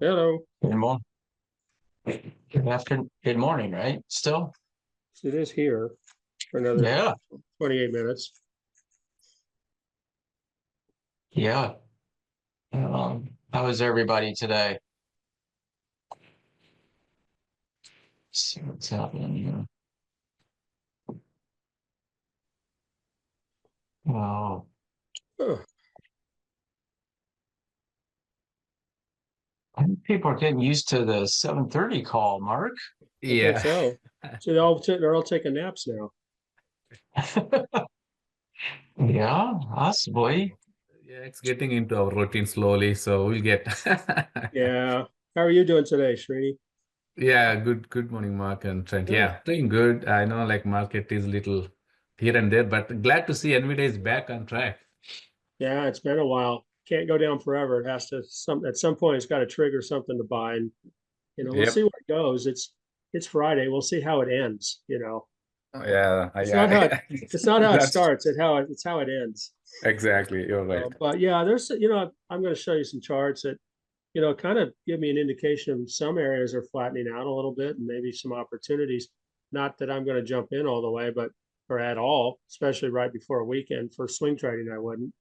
Hello. Good morning. Good afternoon. Good morning, right? Still? So it is here for another Yeah. 28 minutes. Yeah. How is everybody today? See what's happening here. Oh, Huh, I think people are getting used to the 7:30 call, Mark. I think Yeah, so. So they're all taking naps now. Yeah, possibly. yeah, it's getting into our routine slowly, so we'll get. Yeah. How are you doing today, Srini? Yeah, good morning, Mark and Trent. Good. Yeah, doing good. I know like market is little here and there, but glad to see NVIDIA is back on track. Yeah, it's been a while. Can't go down forever. It has to at some point it's got to trigger something to buy. And we'll see Yep. where it goes. It's Friday. We'll see how it ends. Yeah, It's not how it yeah. it's not how it That's starts, it's how it ends. exactly. You're right. But yeah, I'm going to show you some charts that kind of give me an indication of some areas are flattening out a little bit and maybe some opportunities. Not that I'm going to jump in all the way, but or at all, especially right before a weekend for swing trading, I wouldn't.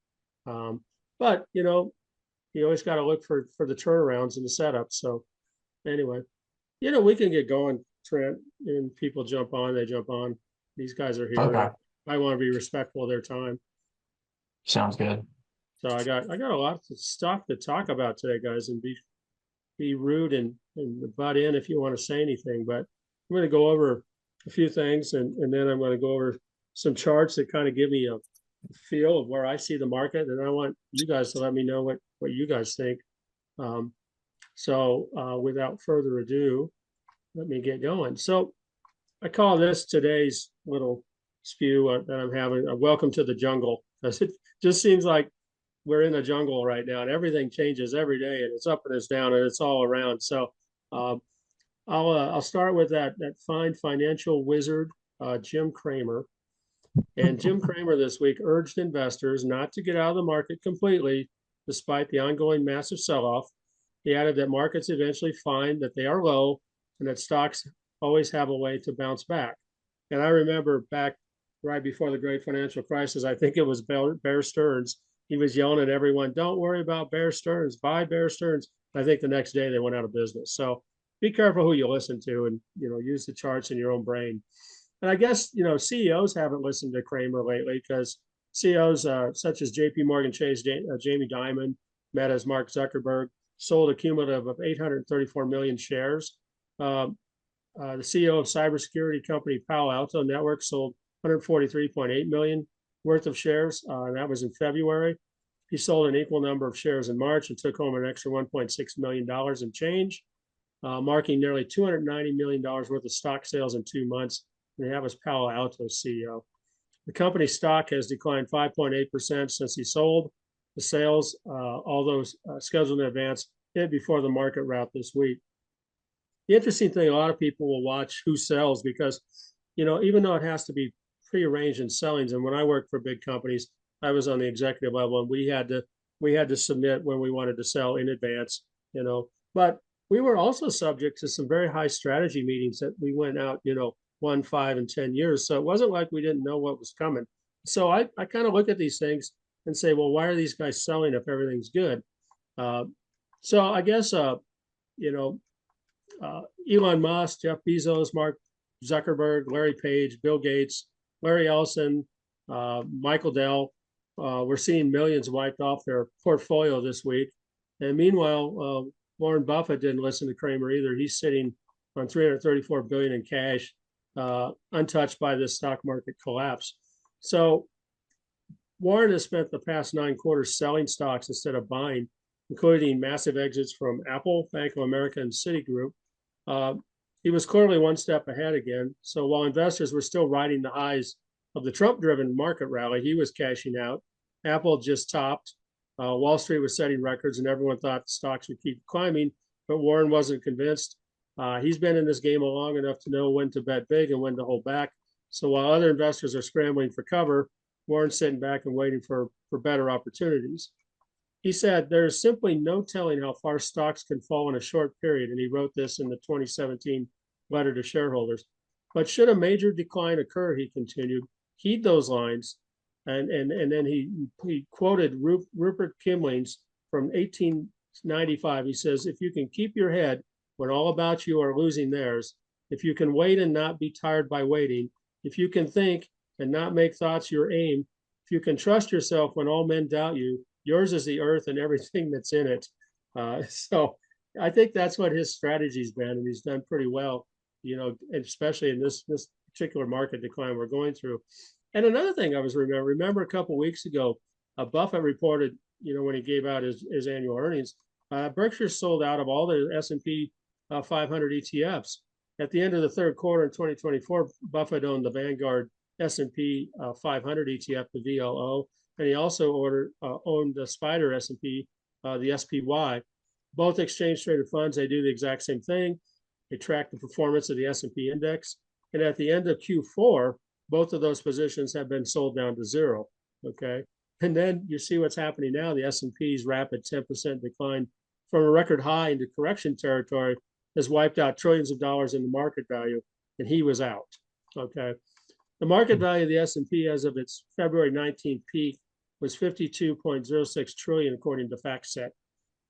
But you always got to look for the turnarounds and the setups. So anyway, we can get going, Trent, and people jump on, they jump on. These guys are here. Okay. I want to be respectful of their time. Sounds good. So I got a lot of stuff to talk about today, guys, and be rude and butt in if you want to say anything. But I'm going to go over a few things, and then I'm going to go over some charts that kind of give me a feel of where I see the market, and I want you guys to let me know what you guys think. So without further ado, let me get going. So I call this today's little spew that I'm having a welcome to the jungle, because it just seems like we're in a jungle right now, and everything changes every day, and it's up and it's down, and it's all around. So um, I'll start with that fine financial wizard, Jim Cramer. And Jim Cramer this week urged investors not to get out of the market completely, despite the ongoing massive sell-off. He added that markets eventually find that they are low, and that stocks always have a way to bounce back. And I remember back right before the great financial crisis, I think it was Bear Stearns. He was yelling at everyone, "Don't worry about Bear Stearns, buy Bear Stearns." I think the next day they went out of business. So be careful who you listen to, and use the charts in your own brain. And I guess CEOs haven't listened to Cramer lately, because CEOs such as J.P. Morgan Chase, Jamie Dimon, Meta's Mark Zuckerberg sold a cumulative of 834 million shares. Um, the CEO of cybersecurity company Palo Alto Networks sold 143.8 million worth of shares. And that was in February. He sold an equal number of shares in March and took home an extra $1.6 million in change, marking nearly $290 million worth of stock sales in 2 months. And that was Palo Alto's CEO. The company's stock has declined 5.8% since he sold. The sales, although scheduled in advance, hit before the market rout this week. The interesting thing, a lot of people will watch who sells, because, even though it has to be prearranged in sellings, and when I worked for big companies, I was on the executive level, and we had to submit when we wanted to sell in advance. But we were also subject to some very high strategy meetings that we went out, 1, 5, and 10 years. So it wasn't like we didn't know what was coming. So I kind of look at these things and say, well, why are these guys selling if everything's good? Uh, so I guess, you know, Elon Musk, Jeff Bezos, Mark Zuckerberg, Larry Page, Bill Gates, Larry Ellison, Michael Dell. We're seeing millions wiped off their portfolio this week. And meanwhile, Warren Buffett didn't listen to Cramer either. He's sitting on 334 billion in cash, untouched by this stock market collapse. So Warren has spent the past 9 quarters selling stocks instead of buying, including massive exits from Apple, Bank of America, and Citigroup. Uh, he was clearly one step ahead again. So while investors were still riding the highs of the Trump-driven market rally, he was cashing out. Apple just topped. Wall Street was setting records, and everyone thought the stocks would keep climbing, but Warren wasn't convinced. He's been in this game long enough to know when to bet big and when to hold back. So while other investors are scrambling for cover, Warren's sitting back and waiting for better opportunities. he said, there's simply no telling how far stocks can fall in a short period. And he wrote this in the 2017 letter to shareholders. But should a major decline occur, he continued, heed those lines. And then he quoted Rupert Kimling's from 1895. He says, if you can keep your head when all about you are losing theirs, if you can wait and not be tired by waiting, if you can think and not make thoughts your aim, if you can trust yourself when all men doubt you, yours is the earth and everything that's in it. So I think that's what his strategy's been, and he's done pretty well, especially in this particular market decline we're going through. And another thing I was remember a couple of weeks ago, Buffett reported, when he gave out his annual earnings, Berkshire sold out of all the S&P 500 ETFs. At the end of the third quarter in 2024, Buffett owned the Vanguard S&P 500 ETF, the VLO, and he also owned the Spider S&P, the SPY. Both exchange-traded funds, they do the exact same thing. They track the performance of the S&P index. And at the end of Q4, both of those positions have been sold down to zero, okay? And then you see what's happening now. The S&P's rapid 10% decline from a record high into correction territory has wiped out trillions of dollars in the market value, and he was out, okay? The market value of the S&P as of its February 19th peak was 52.06 trillion, according to FactSet.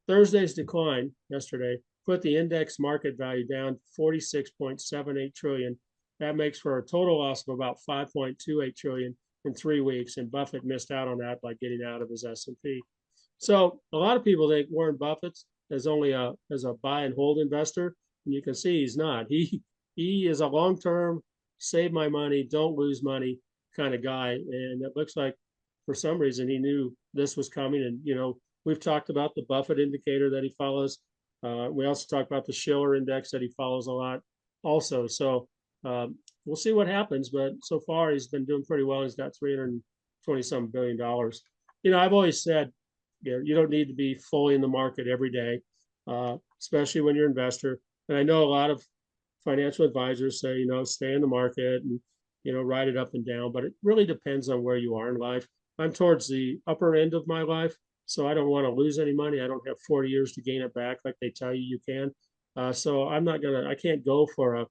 Thursday's decline yesterday put the index market value down to 46.78 trillion. That makes for a total loss of about 5.28 trillion in 3 weeks, and Buffett missed out on that by getting out of his S&P. So a lot of people think Warren Buffett is only as a buy and hold investor, and you can see he's not. He is a long-term, save my money, don't lose money kind of guy, and it looks like for some reason he knew this was coming. And we've talked about the Buffett indicator that he follows. We also talked about the Shiller index that he follows a lot also. So we'll see what happens, but so far he's been doing pretty well. He's got $320-some billion. I've always said, you don't need to be fully in the market every day, especially when you're an investor. And I know a lot of financial advisors say, stay in the market and, ride it up and down, but it really depends on where you are in life. I'm towards the upper end of my life, so I don't want to lose any money. I don't have 40 years to gain it back like they tell you can. So I can't go for a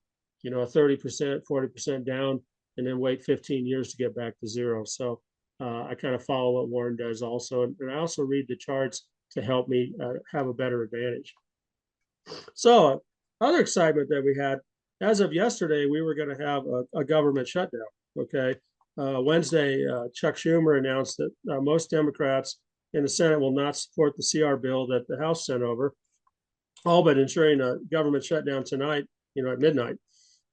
30%, 40% down and then wait 15 years to get back to zero. So I kind of follow what Warren does also. And I also read the charts to help me have a better advantage. So other excitement that we had, as of yesterday, we were going to have a government shutdown, okay? Wednesday, Chuck Schumer announced that most Democrats in the Senate will not support the CR bill that the House sent over, all but ensuring a government shutdown tonight, at midnight.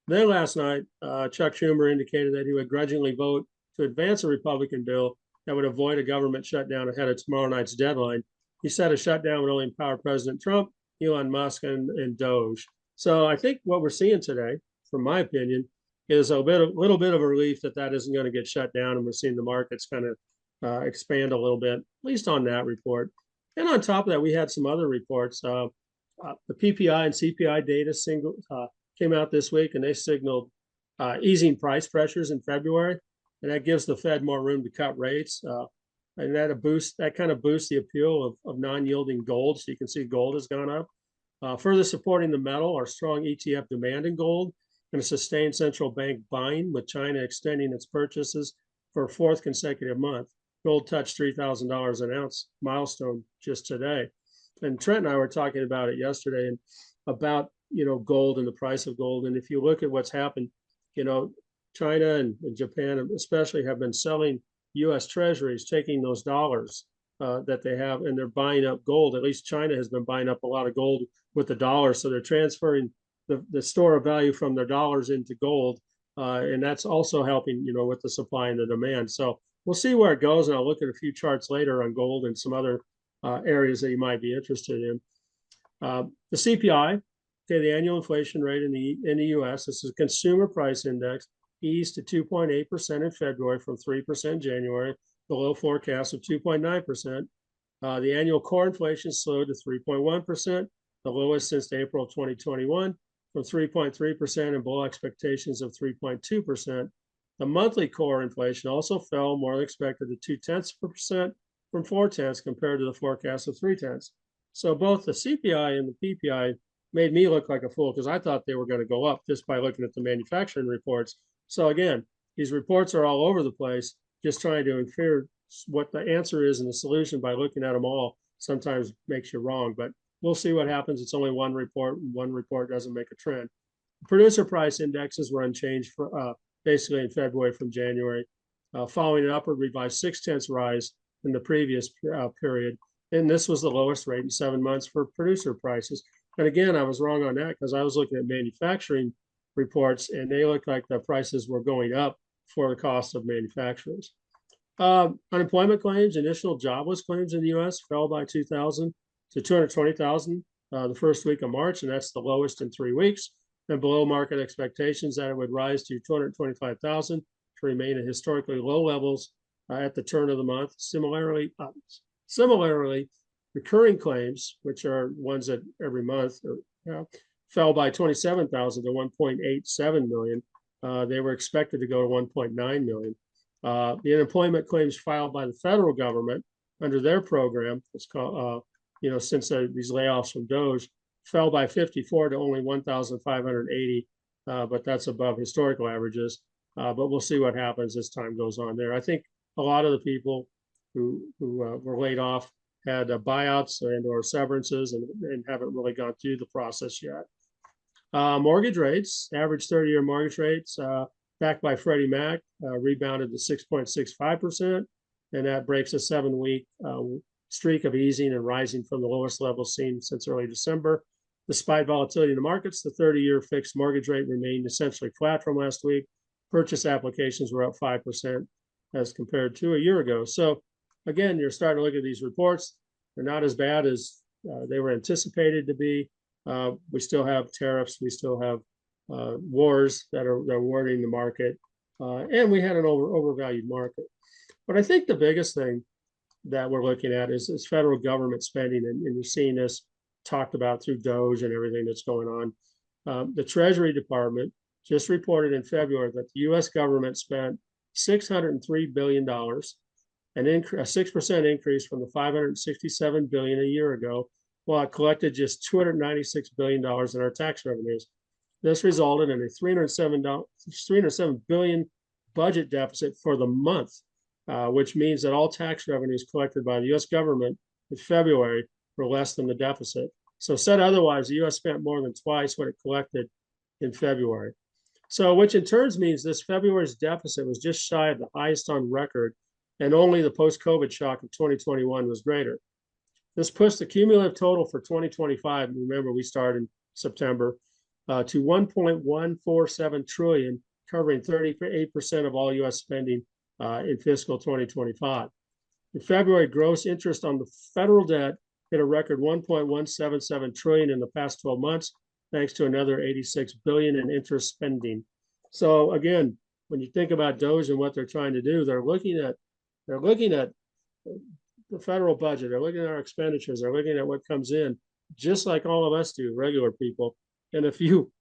Then last night, Chuck Schumer indicated that he would grudgingly vote to advance a Republican bill that would avoid a government shutdown ahead of tomorrow night's deadline. He said a shutdown would only empower President Trump, Elon Musk, and Doge. So I think what we're seeing today, from my opinion, is a little bit of a relief that isn't going to get shut down, and we're seeing the markets kind of expand a little bit, at least on that report. And on top of that, we had some other reports. The PPI and CPI data came out this week, and they signaled easing price pressures in February, and that gives the Fed more room to cut rates. And that kind of boosts the appeal of non-yielding gold. So you can see gold has gone up. Further supporting the metal are strong ETF demand in gold and a sustained central bank buying, with China extending its purchases for a fourth consecutive month. Gold touched $3,000 an ounce milestone just today. And Trent and I were talking about it yesterday, and about gold and the price of gold. And if you look at what's happened, China and Japan especially have been selling U.S. treasuries, taking those dollars that they have, and they're buying up gold. At least China has been buying up a lot of gold with the dollar. So they're transferring the store of value from their dollars into gold. And that's also helping, with the supply and the demand. So we'll see where it goes. And I'll look at a few charts later on gold and some other areas that you might be interested in. The CPI, okay, the annual inflation rate in the U.S., this is a consumer price index, eased to 2.8% in February from 3% in January, below forecast of 2.9%. The annual core inflation slowed to 3.1%, the lowest since April 2021, from 3.3% and below expectations of 3.2%. The monthly core inflation also fell more than expected to 0.2%, from 0.4 compared to the forecast of 0.3. So both the CPI and the PPI made me look like a fool because I thought they were going to go up just by looking at the manufacturing reports. So again, these reports are all over the place, just trying to infer what the answer is and the solution by looking at them all sometimes makes you wrong, but we'll see what happens. It's only one report, and one report doesn't make a trend. Producer price indexes were unchanged for basically in February from January, following an upward revised 0.6 rise in the previous period. And this was the lowest rate in 7 months for producer prices. And again, I was wrong on that because I was looking at manufacturing reports and they looked like the prices were going up for the cost of manufacturers. Unemployment claims, initial jobless claims in the U.S. fell by 2,000 to 220,000 the first week of March, and that's the lowest in 3 weeks, and below market expectations that it would rise to 225,000 to remain at historically low levels at the turn of the month. Similarly, recurring claims, which are ones that every month fell by 27,000 to 1.87 million. They were expected to go to 1.9 million. The unemployment claims filed by the federal government under their program, it's called, since these layoffs from DOGE, fell by 54 to only 1,580, but that's above historical averages. But we'll see what happens as time goes on there. I think a lot of the people who were laid off had buyouts and or severances and haven't really gone through the process yet. Mortgage rates, average 30-year mortgage rates, backed by Freddie Mac, rebounded to 6.65%, and that breaks a 7-week streak of easing and rising from the lowest level seen since early December. Despite volatility in the markets, the 30-year fixed mortgage rate remained essentially flat from last week. Purchase applications were up 5% as compared to a year ago. So again, you're starting to look at these reports. They're not as bad as they were anticipated to be. We still have tariffs. We still have wars that are warning the market. And we had an overvalued market. But I think the biggest thing that we're looking at is federal government spending. And you're seeing this talked about through DOGE and everything that's going on. The Treasury Department just reported in February that the U.S. government spent $603 billion, a 6% increase from the $567 billion a year ago, while it collected just $296 billion in our tax revenues. This resulted in a $307 billion budget deficit for the month, which means that all tax revenues collected by the U.S. government in February were less than the deficit. So said otherwise, the U.S. spent more than twice what it collected in February. So which in turn means this February's deficit was just shy of the highest on record, and only the post-COVID shock of 2021 was greater. This pushed the cumulative total for 2025, remember we started in September, to 1.147 trillion, covering 38% of all U.S. spending in fiscal 2025. In February, gross interest on the federal debt hit a record 1.177 trillion in the past 12 months, thanks to another 86 billion in interest spending. So again, when you think about DOGE and what they're trying to do, they're looking at the federal budget, they're looking at our expenditures, they're looking at what comes in, just like all of us do, regular people. And if you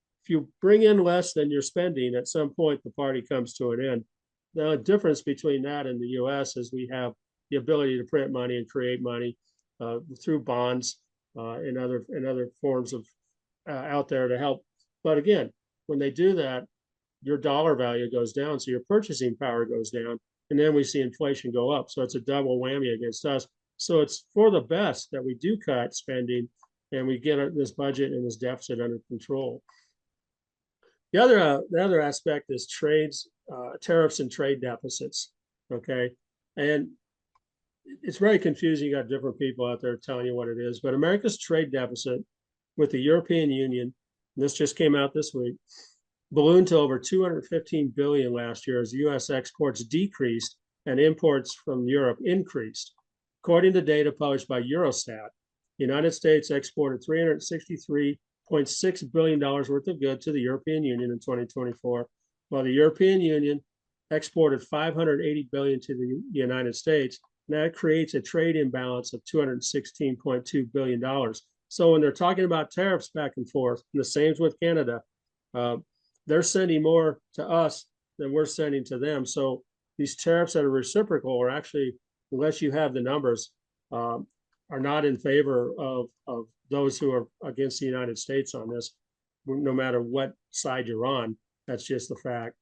bring in less than you're spending, at some point the party comes to an end. The difference between that and the U.S. is we have the ability to print money and create money through bonds and other forms of out there to help. But again, when they do that, your dollar value goes down, so your purchasing power goes down, and then we see inflation go up. So it's a double whammy against us. So it's for the best that we do cut spending and we get this budget and this deficit under control. The other aspect is tariffs and trade deficits. Okay, and it's very confusing. You got different people out there telling you what it is, but America's trade deficit with the European Union, and this just came out this week, ballooned to over 215 billion last year as U.S. exports decreased and imports from Europe increased. According to data published by Eurostat, the United States exported $363.6 billion worth of goods to the European Union in 2024, while the European Union exported $580 billion to the United States. And that creates a trade imbalance of $216.2 billion. So when they're talking about tariffs back and forth, and the same with Canada, they're sending more to us than we're sending to them. So these tariffs that are reciprocal are actually unless you have the numbers, are not in favor of those who are against the United States on this, no matter what side you're on. That's just the fact.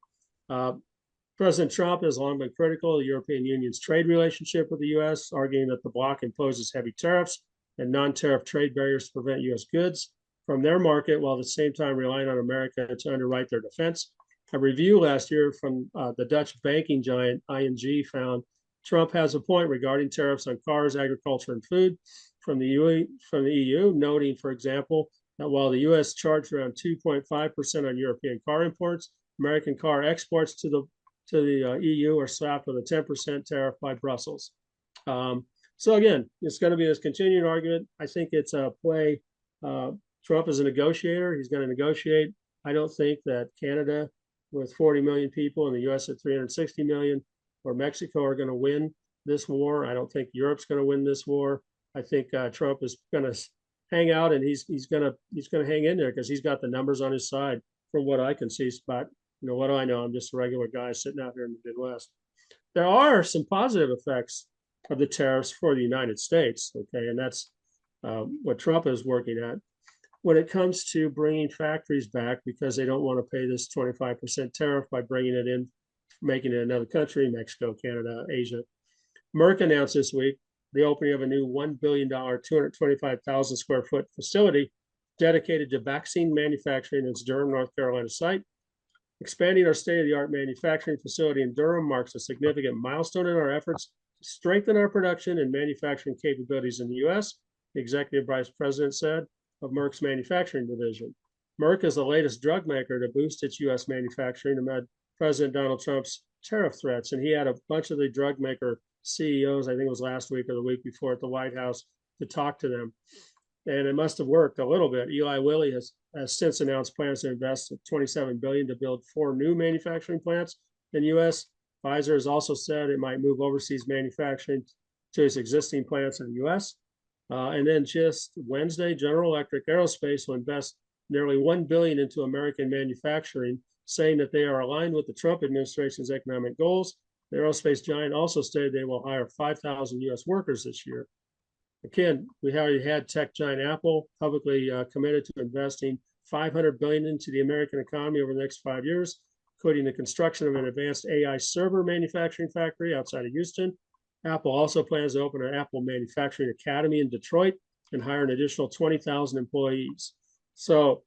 President Trump has long been critical of the European Union's trade relationship with the U.S., arguing that the bloc imposes heavy tariffs and non-tariff trade barriers to prevent U.S. goods from their market, while at the same time relying on America to underwrite their defense. A review last year from the Dutch banking giant ING found Trump has a point regarding tariffs on cars, agriculture, and food from the EU, noting, for example, that while the U.S. charged around 2.5% on European car imports, American car exports to the EU are slapped with a 10% tariff by Brussels. So again, it's going to be this continuing argument. I think it's a play. Trump is a negotiator. He's going to negotiate. I don't think that Canada, with 40 million people, and the U.S. at 360 million, or Mexico are going to win this war. I don't think Europe's going to win this war. I think Trump is going to hang out, and he's going to hang in there because he's got the numbers on his side from what I can see. But what do I know? I'm just a regular guy sitting out here in the Midwest. There are some positive effects of the tariffs for the United States. Okay, and that's what Trump is working at. When it comes to bringing factories back because they don't want to pay this 25% tariff by bringing it in, making it another country, Mexico, Canada, Asia. Merck announced this week the opening of a new $1 billion, 225,000 square foot facility dedicated to vaccine manufacturing in its Durham, North Carolina site. Expanding our state-of-the-art manufacturing facility in Durham marks a significant milestone in our efforts to strengthen our production and manufacturing capabilities in the U.S., the executive vice president said of Merck's manufacturing division. Merck is the latest drug maker to boost its U.S. manufacturing amid President Donald Trump's tariff threats. And he had a bunch of the drug maker CEOs, I think it was last week or the week before, at the White House to talk to them. And it must have worked a little bit. Eli Lilly has since announced plans to invest $27 billion to build 4 new manufacturing plants in the U.S. Pfizer has also said it might move overseas manufacturing to its existing plants in the U.S. And then just Wednesday, General Electric Aerospace will invest nearly $1 billion into American manufacturing, saying that they are aligned with the Trump administration's economic goals. The aerospace giant also stated they will hire 5,000 U.S. workers this year. Again, we already had tech giant Apple publicly committed to investing $500 billion into the American economy over the next 5 years, including the construction of an advanced AI server manufacturing factory outside of Houston. Apple also plans to open an Apple Manufacturing Academy in Detroit and hire an additional 20,000 employees. So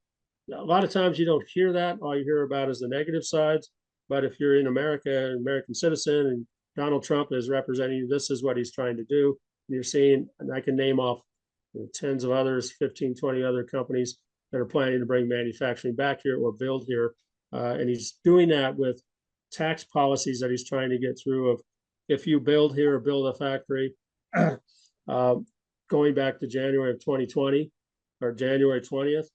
a lot of times you don't hear that. All you hear about is the negative sides. But if you're in America, an American citizen, and Donald Trump is representing you, this is what he's trying to do. And you're seeing, and I can name off tens of others, 15, 20 other companies that are planning to bring manufacturing back here or build here. And he's doing that with tax policies that he's trying to get through of, if you build here or build a factory, going back to January of 2020 or January 20th,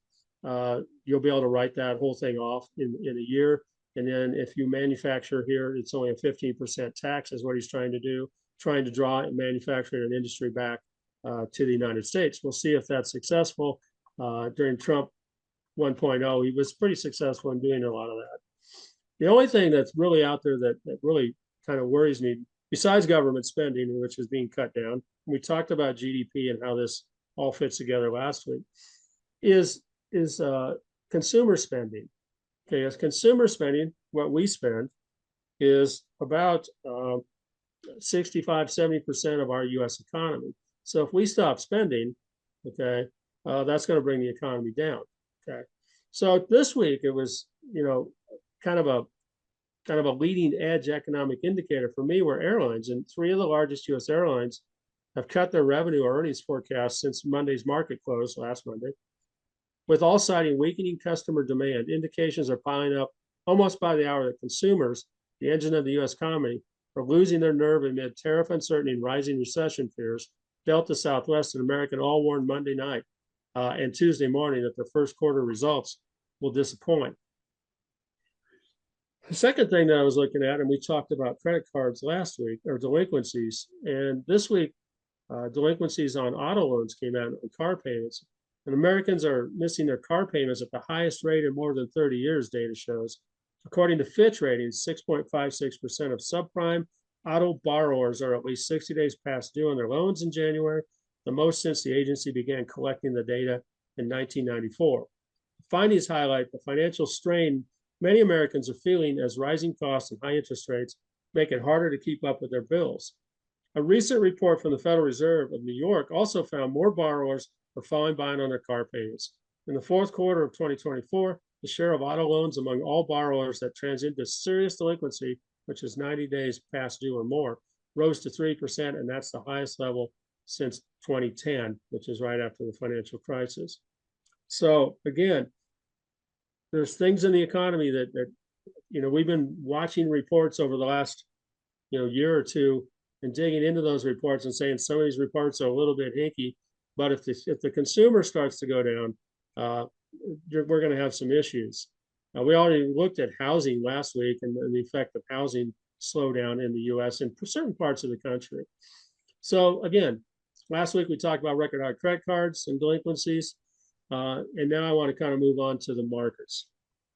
you'll be able to write that whole thing off in a year. And then if you manufacture here, it's only a 15% tax is what he's trying to do, trying to draw manufacturing and industry back to the United States. We'll see if that's successful. During Trump 1.0, he was pretty successful in doing a lot of that. The only thing that's really out there that really kind of worries me, besides government spending, which is being cut down, we talked about GDP and how this all fits together last week, is consumer spending. Okay, as consumer spending, what we spend is about 65-70% of our U.S. economy. So if we stop spending, okay, that's going to bring the economy down. Okay, so this week it was, kind of a leading edge economic indicator for me were airlines, and 3 of the largest U.S. airlines have cut their revenue or earnings forecast since Monday's market close last Monday, with all citing weakening customer demand. Indications are piling up almost by the hour that consumers, the engine of the U.S. economy, are losing their nerve amid tariff uncertainty and rising recession fears. Delta, Southwest, and American all warned Monday night and Tuesday morning that their first quarter results will disappoint. The second thing that I was looking at, and we talked about credit cards last week, or delinquencies, and this week delinquencies on auto loans came out on car payments. And Americans are missing their car payments at the highest rate in more than 30 years, data shows. According to Fitch Ratings, 6.56% of subprime auto borrowers are at least 60 days past due on their loans in January, the most since the agency began collecting the data in 1994. Findings highlight the financial strain many Americans are feeling as rising costs and high interest rates make it harder to keep up with their bills. A recent report from the Federal Reserve of New York also found more borrowers are falling behind on their car payments. In the fourth quarter of 2024, the share of auto loans among all borrowers that transit into serious delinquency, which is 90 days past due or more, rose to 3%, and that's the highest level since 2010, which is right after the financial crisis. So again, there's things in the economy that we've been watching reports over the last year or two and digging into those reports and saying some of these reports are a little bit hinky, but if the consumer starts to go down, we're going to have some issues. We already looked at housing last week and the effect of housing slowdown in the U.S. and certain parts of the country. So again, last week we talked about record high credit cards and delinquencies, and now I want to kind of move on to the markets.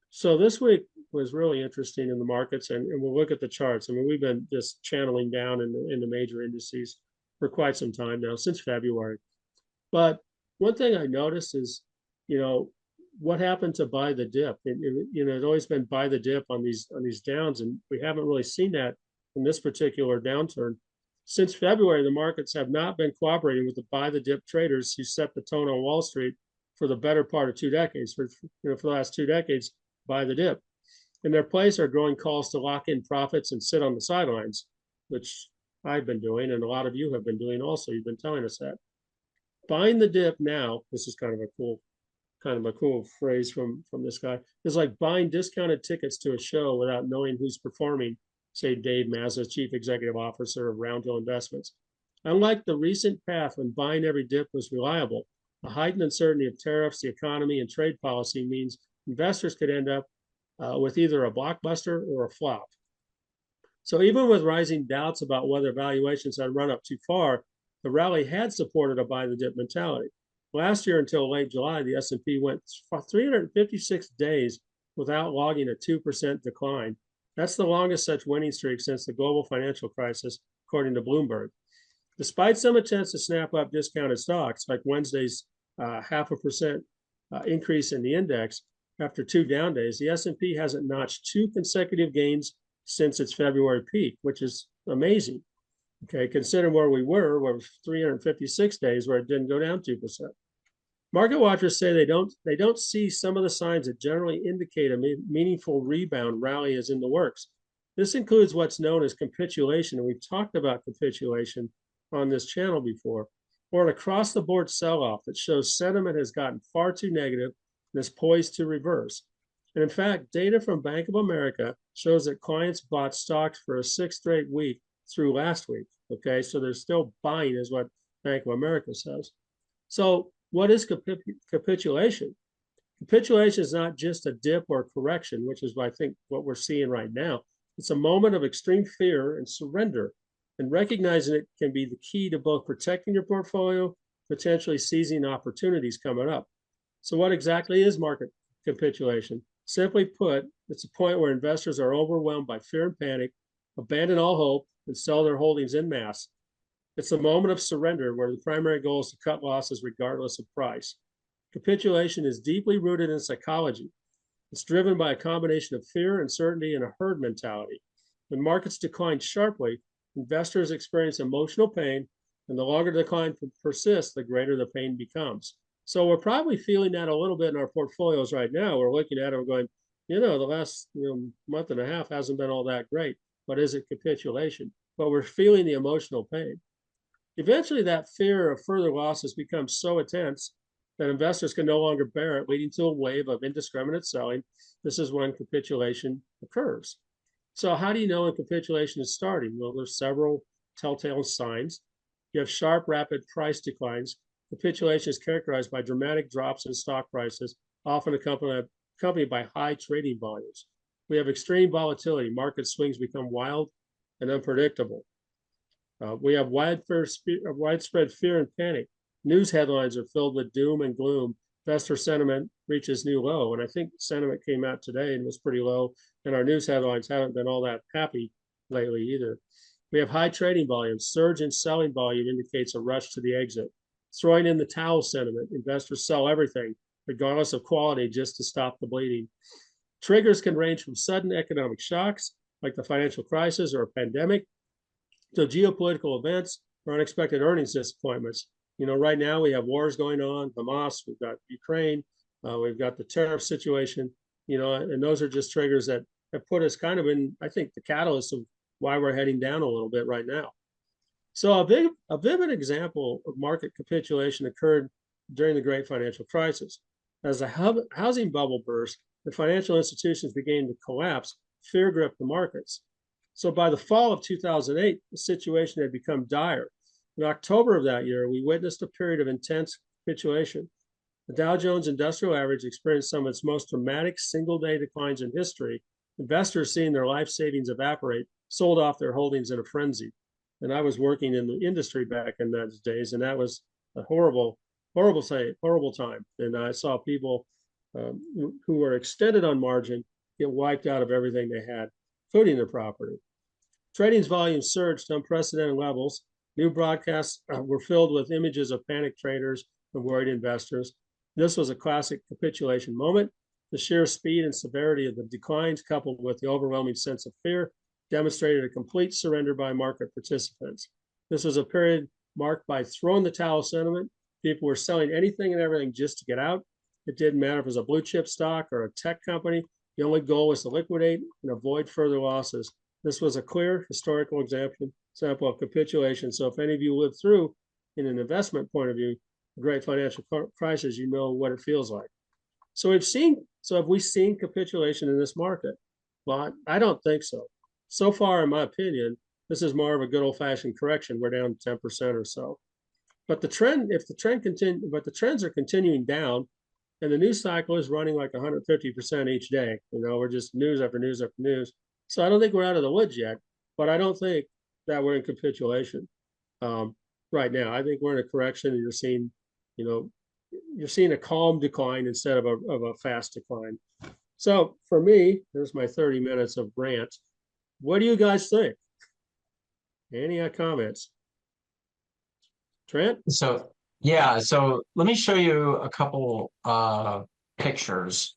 So this week was really interesting in the markets, and we'll look at the charts. I mean, we've been just channeling down in the major indices for quite some time now, since February. But one thing I noticed is, what happened to buy the dip? It's always been buy the dip on these downs, and we haven't really seen that in this particular downturn. Since February, the markets have not been cooperating with the buy the dip traders who set the tone on Wall Street for the better part of 2 decades. For the last 2 decades, buy the dip. In their place are growing calls to lock in profits and sit on the sidelines, which I've been doing, and a lot of you have been doing also. You've been telling us that. Buying the dip now, this is kind of a cool phrase from this guy, is like buying discounted tickets to a show without knowing who's performing, say Dave Mazza, Chief Executive Officer of Roundhill Investments. Unlike the recent path when buying every dip was reliable, the heightened uncertainty of tariffs, the economy, and trade policy means investors could end up with either a blockbuster or a flop. So even with rising doubts about whether valuations had run up too far, the rally had supported a buy the dip mentality. Last year until late July, the S&P went 356 days without logging a 2% decline. That's the longest such winning streak since the global financial crisis, according to Bloomberg. Despite some attempts to snap up discounted stocks, like Wednesday's 0.5% increase in the index after 2 down days, the S&P hasn't notched 2 consecutive gains since its February peak, which is amazing. Okay, considering where we were 356 days where it didn't go down 2%. Market watchers say they don't see some of the signs that generally indicate a meaningful rebound rally is in the works. This includes what's known as capitulation, and we've talked about capitulation on this channel before, or an across-the-board sell-off that shows sentiment has gotten far too negative and is poised to reverse. And in fact, data from Bank of America shows that clients bought stocks for a 6th straight week through last week. Okay, so they're still buying, is what Bank of America says. So what is capitulation? Capitulation is not just a dip or correction, which is I think what we're seeing right now. It's a moment of extreme fear and surrender, and recognizing it can be the key to both protecting your portfolio, potentially seizing opportunities coming up. So what exactly is market capitulation? Simply put, it's a point where investors are overwhelmed by fear and panic, abandon all hope, and sell their holdings en masse. It's a moment of surrender where the primary goal is to cut losses regardless of price. Capitulation is deeply rooted in psychology. It's driven by a combination of fear, uncertainty, and a herd mentality. When markets decline sharply, investors experience emotional pain, and the longer the decline persists, the greater the pain becomes. So we're probably feeling that a little bit in our portfolios right now. We're looking at it, we're going, the last month and a half hasn't been all that great. But is it capitulation? But we're feeling the emotional pain. Eventually, that fear of further losses becomes so intense that investors can no longer bear it, leading to a wave of indiscriminate selling. This is when capitulation occurs. So how do you know when capitulation is starting? Well, there's several telltale signs. You have sharp, rapid price declines. Capitulation is characterized by dramatic drops in stock prices, often accompanied by high trading volumes. We have extreme volatility. Market swings become wild and unpredictable. We have widespread fear and panic. News headlines are filled with doom and gloom. Investor sentiment reaches new low. And I think sentiment came out today and was pretty low. And our news headlines haven't been all that happy lately either. We have high trading volume. Surge in selling volume indicates a rush to the exit. Throwing in the towel sentiment. Investors sell everything, regardless of quality, just to stop the bleeding. Triggers can range from sudden economic shocks, like the financial crisis or a pandemic, to geopolitical events or unexpected earnings disappointments. Right now we have wars going on, Hamas, we've got Ukraine, we've got the tariff situation, and those are just triggers that have put us kind of in, I think, the catalyst of why we're heading down a little bit right now. So a vivid example of market capitulation occurred during the great financial crisis. As the housing bubble burst, the financial institutions began to collapse, fear gripped the markets. So by the fall of 2008, the situation had become dire. In October of that year, we witnessed a period of intense capitulation. The Dow Jones Industrial Average experienced some of its most dramatic single-day declines in history. Investors, seeing their life savings evaporate, sold off their holdings in a frenzy. And I was working in the industry back in those days, and that was a horrible time. And I saw people who were extended on margin get wiped out of everything they had, including their property. Trading's volume surged to unprecedented levels. New broadcasts were filled with images of panicked traders and worried investors. This was a classic capitulation moment. The sheer speed and severity of the declines, coupled with the overwhelming sense of fear, demonstrated a complete surrender by market participants. This was a period marked by throwing the towel sentiment. People were selling anything and everything just to get out. It didn't matter if it was a blue chip stock or a tech company. The only goal was to liquidate and avoid further losses. This was a clear historical example of capitulation. So if any of you lived through, in an investment point of view, the great financial crisis, you know what it feels like. So have we seen capitulation in this market? Well, I don't think so. So far, in my opinion, this is more of a good old-fashioned correction. We're down 10% or so. But the trends are continuing down, and the news cycle is running like 150% each day. We're just news after news after news. So I don't think we're out of the woods yet, but I don't think that we're in capitulation right now. I think we're in a correction, and you're seeing a calm decline instead of a fast decline. So for me, there's my 30 minutes of rant. What do you guys think? Any comments? Trent? So let me show you a couple pictures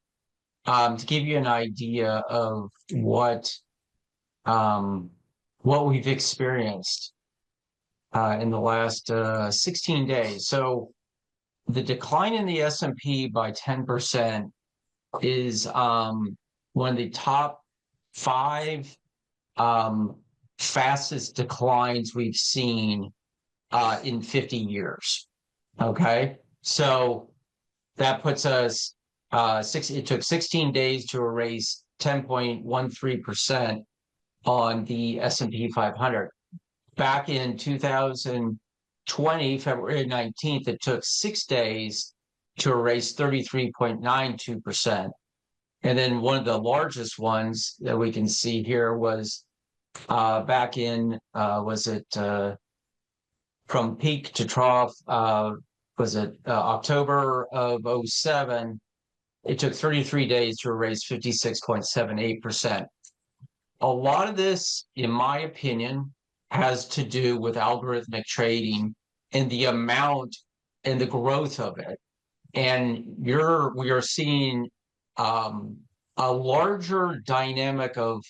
to give you an idea of what we've experienced in the last 16 days. So the decline in the S&P by 10% is one of the top 5 fastest declines we've seen in 50 years. Okay, so that puts us it took 16 days to erase 10.13% on the S&P 500. Back in 2020, February 19th, it took 6 days to erase 33.92%. And then one of the largest ones that we can see here was back in, from peak to trough, October of 2007, it took 33 days to erase 56.78%. A lot of this, in my opinion, has to do with algorithmic trading and the amount and the growth of it. And we are seeing a larger dynamic of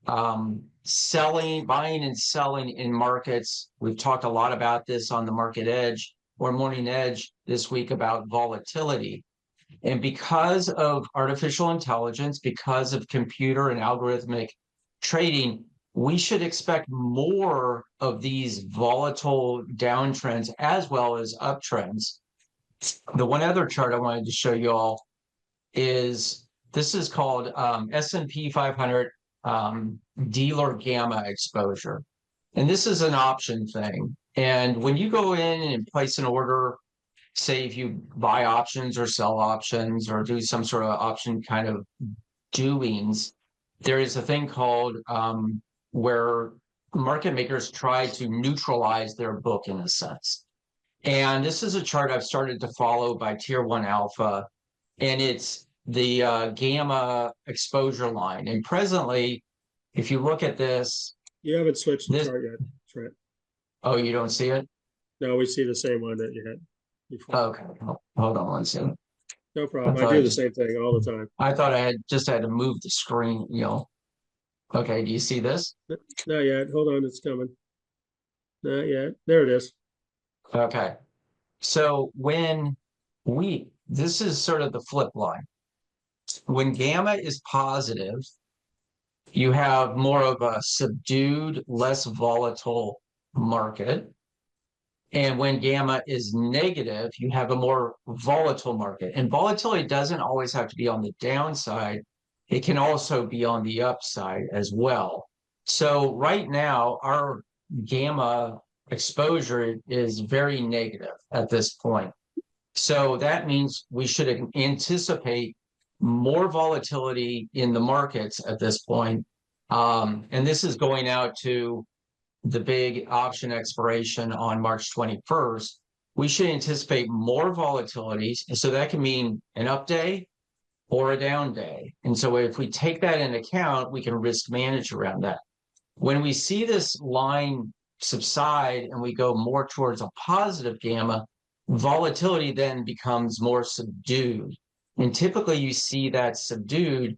buying and selling in markets. We've talked a lot about this on the Market Edge or Morning Edge this week about volatility. And because of artificial intelligence, because of computer and algorithmic trading, we should expect more of these volatile downtrends as well as uptrends. The one other chart I wanted to show you all is this is called S&P 500 dealer gamma exposure. And this is an option thing. And when you go in and place an order, say if you buy options or sell options or do some sort of option kind of doings, there is a thing called where market makers try to neutralize their book in a sense. And this is a chart I've started to follow by Tier 1 Alpha, and it's the gamma exposure line. And presently, if you look at this, You haven't switched the This, chart yet, Trent. oh, you don't see it? No, we see the same one that you had before. Okay, hold on one second. No problem. I thought do I the just- same thing all the time. I thought I had to move the screen, Okay, do you see this? Not yet. Hold on, it's coming. Not yet. There it is. Okay. So this is sort of the flip line. When gamma is positive, you have more of a subdued, less volatile market. And when gamma is negative, you have a more volatile market. And volatility doesn't always have to be on the downside. It can also be on the upside as well. So right now, our gamma exposure is very negative at this point. So that means we should anticipate more volatility in the markets at this point. And this is going out to the big option expiration on March 21st. We should anticipate more volatility. And so that can mean an up day or a down day. And so if we take that into account, we can risk manage around that. When we see this line subside and we go more towards a positive gamma, volatility then becomes more subdued. And typically you see that subdued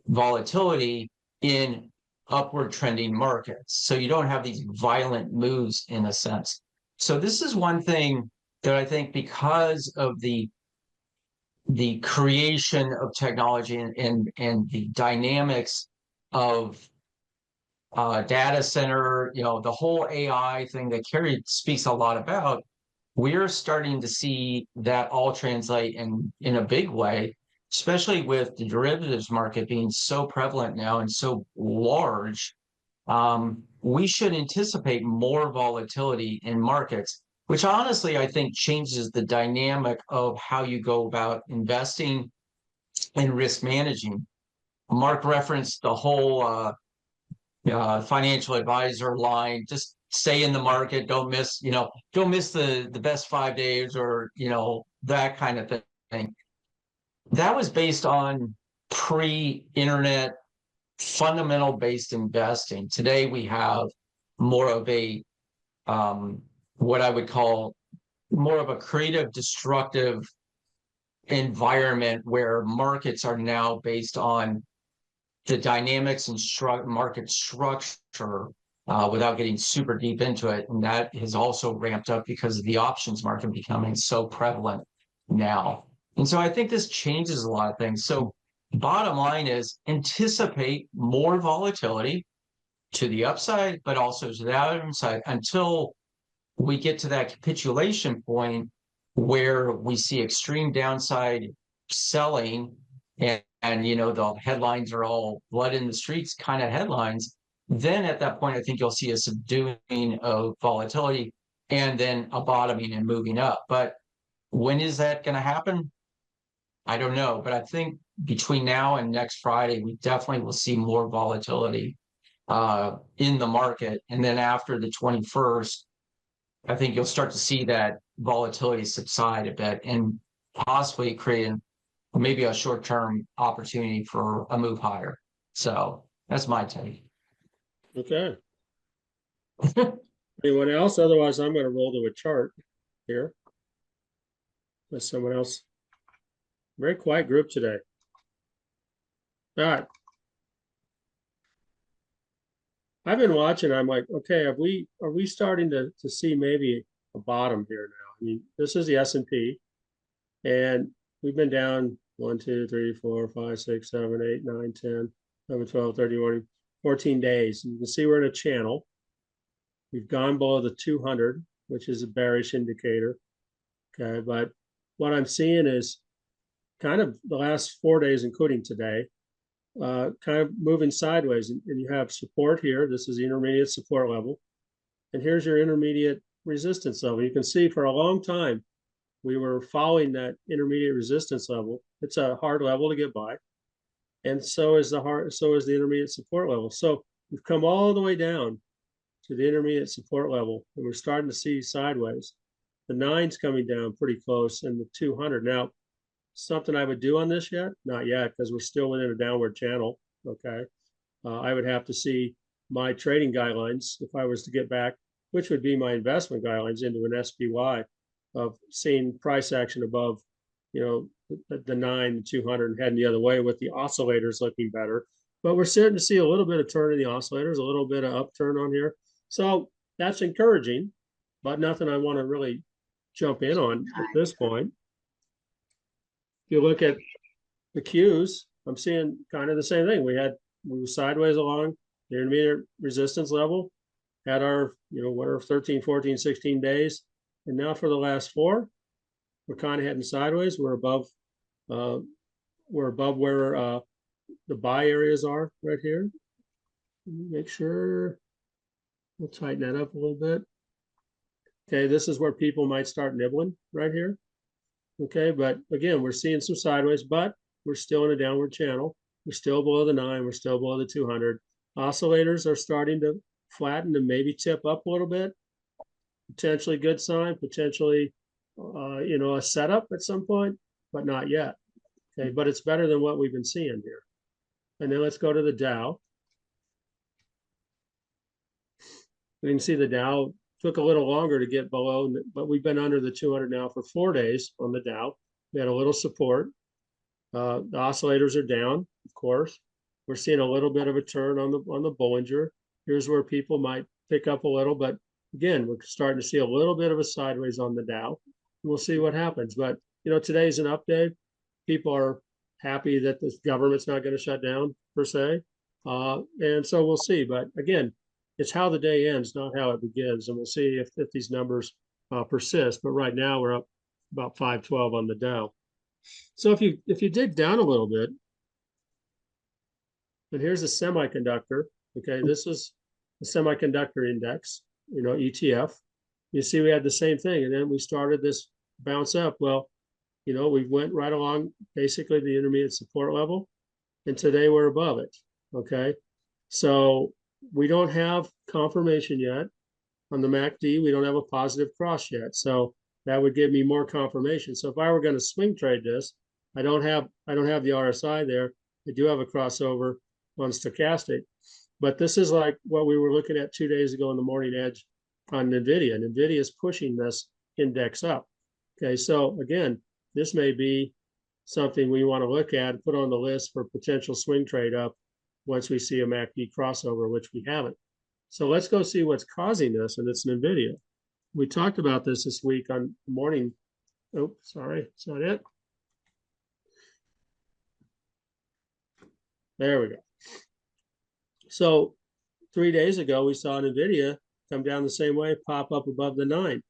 volatility in upward trending markets. So you don't have these violent moves in a sense. So this is one thing that I think, because of the creation of technology and the dynamics of data center, the whole AI thing that Kerry speaks a lot about, we're starting to see that all translate in a big way, especially with the derivatives market being so prevalent now and so large. We should anticipate more volatility in markets, which honestly, I think changes the dynamic of how you go about investing and risk managing. Mark referenced the whole financial advisor line, just stay in the market, don't miss the best 5 days, or that kind of thing. That was based on pre-internet fundamental based investing. Today we have more of a what I would call more of a creative, destructive environment where markets are now based on the dynamics and market structure without getting super deep into it. And that has also ramped up because of the options market becoming so prevalent now. And so I think this changes a lot of things. So bottom line is anticipate more volatility to the upside, but also to the downside until we get to that capitulation point where we see extreme downside selling and the headlines are all blood in the streets kind of headlines. Then at that point, I think you'll see a subduing of volatility and then a bottoming and moving up. But when is that going to happen? I don't know. But I think between now and next Friday, we definitely will see more volatility in the market. And then after the 21st, I think you'll start to see that volatility subside a bit and possibly create maybe a short-term opportunity for a move higher. So that's my take. Okay. Anyone else? Otherwise, I'm going to roll to a chart here. Unless someone else. Very quiet group today. All right. I've been watching. I'm like, okay, are we starting to see maybe a bottom here now? I mean, this is the S&P, and we've been down 1, 2, 3, 4, 5, 6, 7, 8, 9, 10, 11, 12, 13, 14 days. You can see we're in a channel. We've gone below the 200, which is a bearish indicator. Okay, but what I'm seeing is kind of the last 4 days, including today, kind of moving sideways. And you have support here. This is the intermediate support level. And here's your intermediate resistance level. You can see for a long time, we were following that intermediate resistance level. It's a hard level to get by. And so is the intermediate support level. So we've come all the way down to the intermediate support level, and we're starting to see sideways. The 9's coming down pretty close, and the 200. Now, something I would do on this yet? Not yet, because we're still within a downward channel. Okay. I would have to see my trading guidelines if I was to get back, which would be my investment guidelines into an SPY of seeing price action above, the 9, the 200 and heading the other way with the oscillators looking better. But we're starting to see a little bit of turn in the oscillators, a little bit of upturn on here. So that's encouraging, but nothing I want to really jump in on at this point. If you look at the Qs, I'm seeing kind of the same thing. We were sideways along the intermediate resistance level, had our, what are 13, 14, 16 days. And now for the last 4, we're kind of heading sideways. We're above where the buy areas are right here. Make sure we'll tighten that up a little bit. Okay, this is where people might start nibbling right here. Okay, but again, we're seeing some sideways, but we're still in a downward channel. We're still below the 9. We're still below the 200. Oscillators are starting to flatten and maybe tip up a little bit. Potentially good sign, potentially, a setup at some point, but not yet. Okay, but it's better than what we've been seeing here. And then let's go to the Dow. We can see the Dow took a little longer to get below, but we've been under the 200 now for 4 days on the Dow. We had a little support. The oscillators are down, of course. We're seeing a little bit of a turn on the Bollinger. Here's where people might pick up a little, but again, we're starting to see a little bit of a sideways on the Dow. We'll see what happens. But today's an update. People are happy that the government's not going to shut down per se, and so we'll see. But again, it's how the day ends, not how it begins, and we'll see if these numbers persist. But right now we're up about 512 on the Dow. So if you dig down a little bit, and here's a semiconductor. Okay, this is the semiconductor index, ETF. You see, we had the same thing, and then we started this bounce up. Well, we went right along basically the intermediate support level, and today we're above it. Okay, so we don't have confirmation yet on the MACD. We don't have a positive cross yet, so that would give me more confirmation. So if I were going to swing trade this, I don't have the RSI there. I do have a crossover on stochastic, but this is like what we were looking at 2 days ago in the morning edge on NVIDIA. NVIDIA is pushing this index up. Okay, so again, this may be something we want to look at, put on the list for potential swing trade up once we see a MACD crossover, which we haven't. So let's go see what's causing this, and it's NVIDIA. We talked about this week on morning. Oh, sorry, it's not it. There we go. So 3 days ago, we saw NVIDIA come down the same way, pop up above the 9,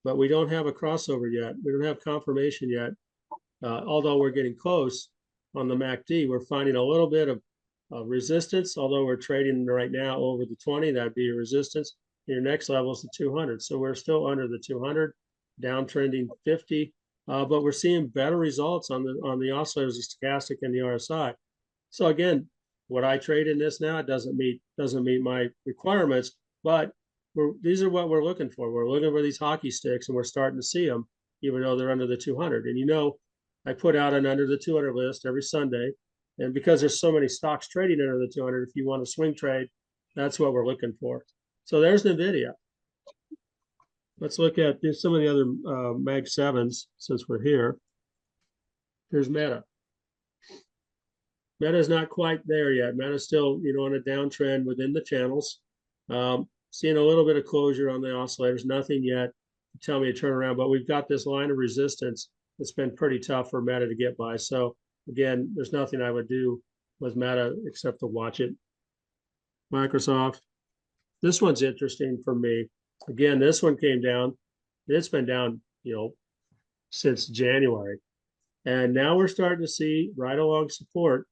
but we don't have a crossover yet. We don't have confirmation yet. Although we're getting close on the MACD, we're finding a little bit of resistance, although we're trading right now over the 20, that'd be a resistance. Your next level is the 200. So we're still under the 200, downtrending 50, but we're seeing better results on the oscillators, the stochastic and the RSI. So again, would I trade in this now? It doesn't meet my requirements, but these are what we're looking for. We're looking for these hockey sticks, and we're starting to see them, even though they're under the 200. And I put out an under the 200 list every Sunday. And because there's so many stocks trading under the 200, if you want to swing trade, that's what we're looking for. So there's NVIDIA. Let's look at some of the other Mag 7s since we're here. Here's Meta. Meta's not quite there yet. Meta's still, on a downtrend within the channels. Seeing a little bit of closure on the oscillators, nothing yet to tell me to turn around, but we've got this line of resistance that's been pretty tough for Meta to get by. So again, there's nothing I would do with Meta except to watch it. Microsoft. This one's interesting for me. Again, this one came down. It's been down, since January. And now we're starting to see right along support,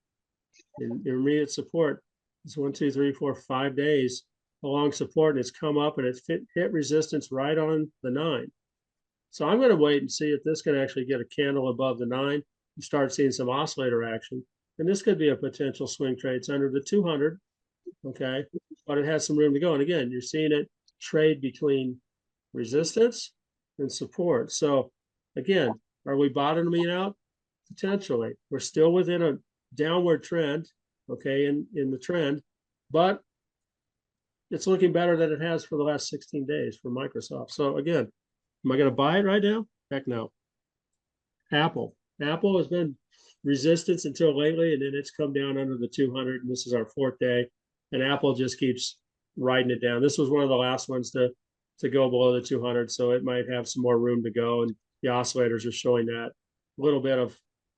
intermediate support. It's 1, 2, 3, 4, 5 days along support, and it's come up and it's hit resistance right on the 9. So I'm going to wait and see if this can actually get a candle above the 9 and start seeing some oscillator action. And this could be a potential swing trade. It's under the 200, okay, but it has some room to go. And again, you're seeing it trade between resistance and support. So again, are we bottoming out? Potentially. We're still within a downward trend, okay, in the trend, but it's looking better than it has for the last 16 days for Microsoft. So again, am I going to buy it right now? Heck no. Apple has been resistance until lately, and then it's come down under the 200, and this is our fourth day, and Apple just keeps riding it down. This was one of the last ones to go below the 200, so it might have some more room to go, and the oscillators are showing that. A little bit of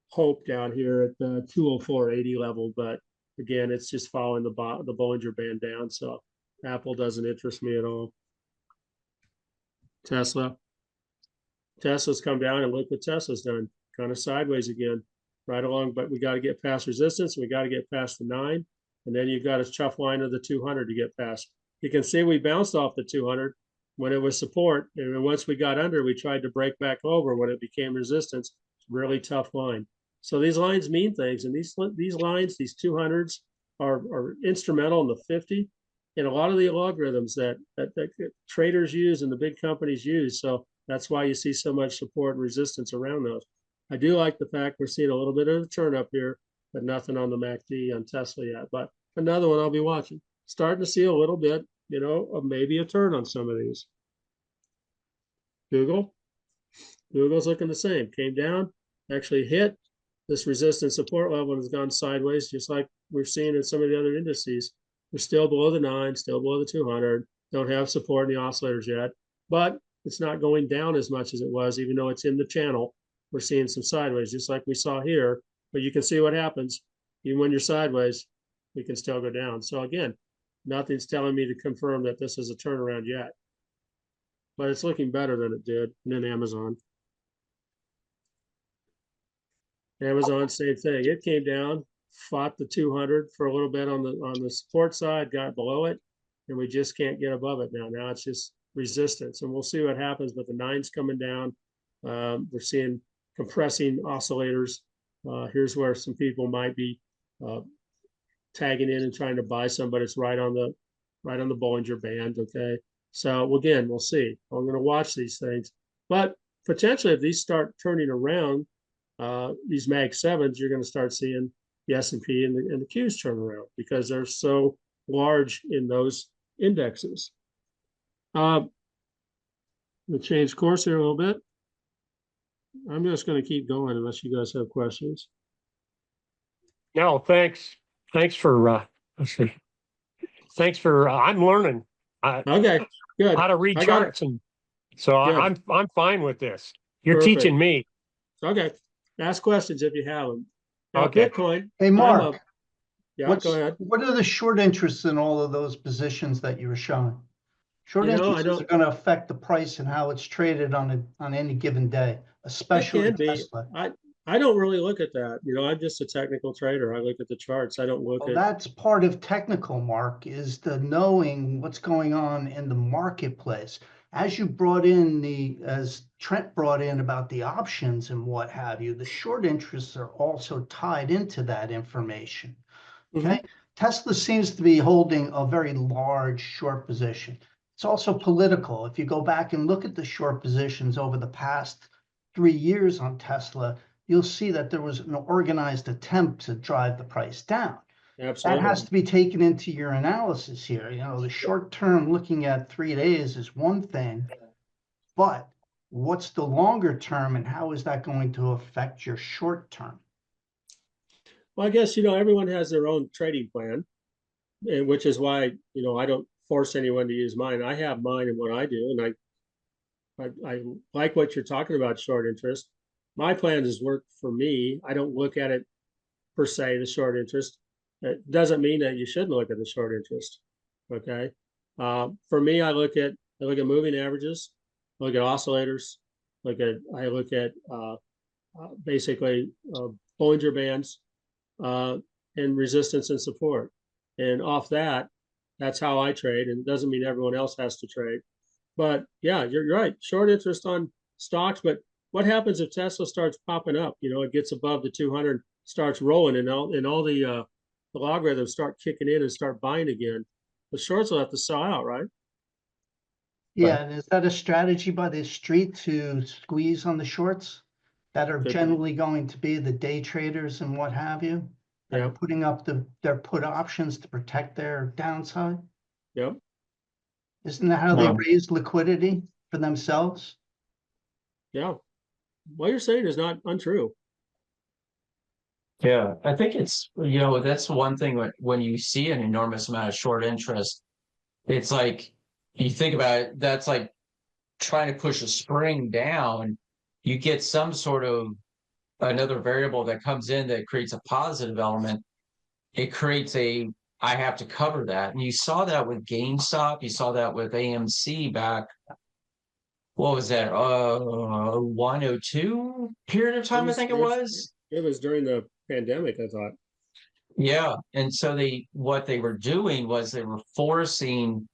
hope down here at the 204.80 level, but again, it's just following the Bollinger Band down, so Apple doesn't interest me at all. Tesla's come down, and look what Tesla's done, kind of sideways again, right along, but we got to get past resistance, and we got to get past the 9, and then you've got a tough line of the 200 to get past. You can see we bounced off the 200 when it was support, and once we got under, we tried to break back over when it became resistance. Really tough line. So these lines mean things, and these lines, these 200s are instrumental in the 50, and a lot of the algorithms that traders use and the big companies use. So that's why you see so much support and resistance around those. I do like the fact we're seeing a little bit of a turn up here, but nothing on the MACD on Tesla yet. But another one I'll be watching. Starting to see a little bit, of maybe a turn on some of these. Google's looking the same. Came down, actually hit this resistance support level and has gone sideways, just like we're seeing in some of the other indices. We're still below the 9, still below the 200. Don't have support in the oscillators yet, but it's not going down as much as it was, even though it's in the channel. We're seeing some sideways, just like we saw here. But you can see what happens. Even when you're sideways, we can still go down. So again, nothing's telling me to confirm that this is a turnaround yet. But it's looking better than it did. And then Amazon, same thing. It came down, fought the 200 for a little bit on the support side, got below it, and we just can't get above it now. Now it's just resistance, and we'll see what happens. But the 9's coming down. We're seeing compressing oscillators. Here's where some people might be tagging in and trying to buy some, but it's right on the Bollinger Band. Okay, so again, we'll see. I'm going to watch these things, but potentially if these start turning around, these Mag 7s, you're going to start seeing the S&P and the Qs turn around because they're so large in those indexes. We'll change course here a little bit. I'm just going to keep going unless you guys have questions. No, thanks. Thanks for let's see. Thanks for I'm learning Okay, good. how to read charts, and so I'm fine with this. You're Perfect. teaching me. Okay, ask questions if you have them. Now, Okay. Bitcoin. Hey, Mark. Yeah, go ahead. What are the short interests in all of those positions that you were showing? Short interests are going to affect the price and how it's traded on any given day, especially Tesla. I don't really look at that. I'm just a technical trader. I look at the charts. I don't look at. That's part of technical, Mark, is the knowing what's going on in the marketplace. As Trent brought in about the options and what have you, the short interests are also tied into that information. Okay. Tesla seems to be holding a very large short position. It's also political. If you go back and look at the short positions over the past 3 years on Tesla, you'll see that there was an organized attempt to drive the price down. Absolutely. That has to be taken into your analysis here. The short term, looking at 3 days is one thing, but what's the longer term and how is that going to affect your short term? Well, I guess, everyone has their own trading plan, and which is why, I don't force anyone to use mine. I have mine and what I do, and I like what you're talking about, short interest. My plan has worked for me. I don't look at it per se, the short interest. It doesn't mean that you shouldn't look at the short interest. Okay. For me, I look at moving averages, I look at oscillators, I look at basically Bollinger Bands, and resistance and support. And off that, that's how I trade. And it doesn't mean everyone else has to trade. But yeah, you're right. Short interest on stocks. But what happens if Tesla starts popping up? It gets above the 200, starts rolling, and all the logarithms start kicking in and start buying again. The shorts will have to sell out, right? Yeah, and is that a strategy by the street to squeeze on the shorts that are generally going to be the day traders and what have you? That are putting up their put options to protect their downside? Yep. Isn't that how they Um, raise liquidity for themselves? Yeah. What you're saying is not untrue. Yeah, I think it's, that's one thing when you see an enormous amount of short interest, it's like, you think about it, that's like trying to push a spring down. You get some sort of another variable that comes in that creates a positive element. It creates I have to cover that. And you saw that with GameStop, you saw that with AMC back, what was that, 102 period of time, I think it was. It was during the pandemic, I thought. Yeah, and so what they were doing was they were forcing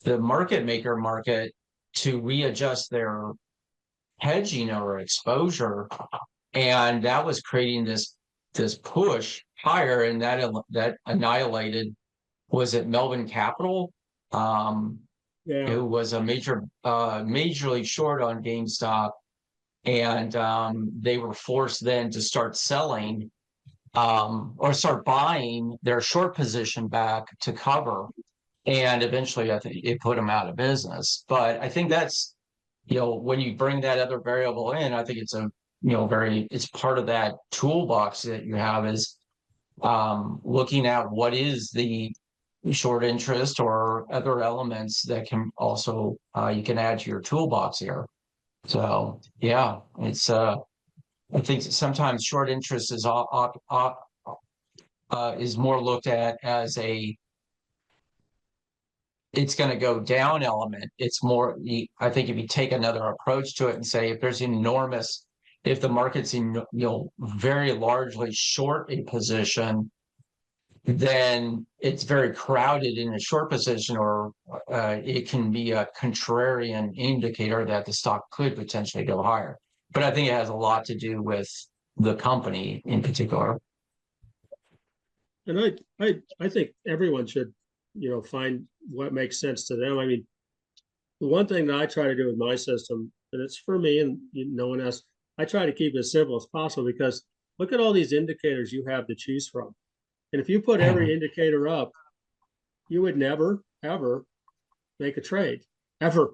the market maker market to readjust their hedging or exposure, and that was creating this push higher, and that annihilated, was it Melvin Capital, Yeah. who was a majorly short on GameStop, and they were forced then to start selling or start buying their short position back to cover. And eventually, I think it put them out of business. But I think that's, when you bring that other variable in, I think it's it's part of that toolbox that you have, is looking at what is the short interest or other elements that can also, you can add to your toolbox here. So, yeah, it's, I think sometimes short interest is is more looked at as it's going to go down element. It's more, I think if you take another approach to it and say, if the market's very largely short a position, then it's very crowded in a short position, or it can be a contrarian indicator that the stock could potentially go higher. But I think it has a lot to do with the company in particular. And I think everyone should, find what makes sense to them. I mean, the one thing that I try to do with my system, and it's for me and no one else, I try to keep it as simple as possible, because look at all these indicators you have to choose from. And if you put every indicator up, you would never, ever make a trade, ever.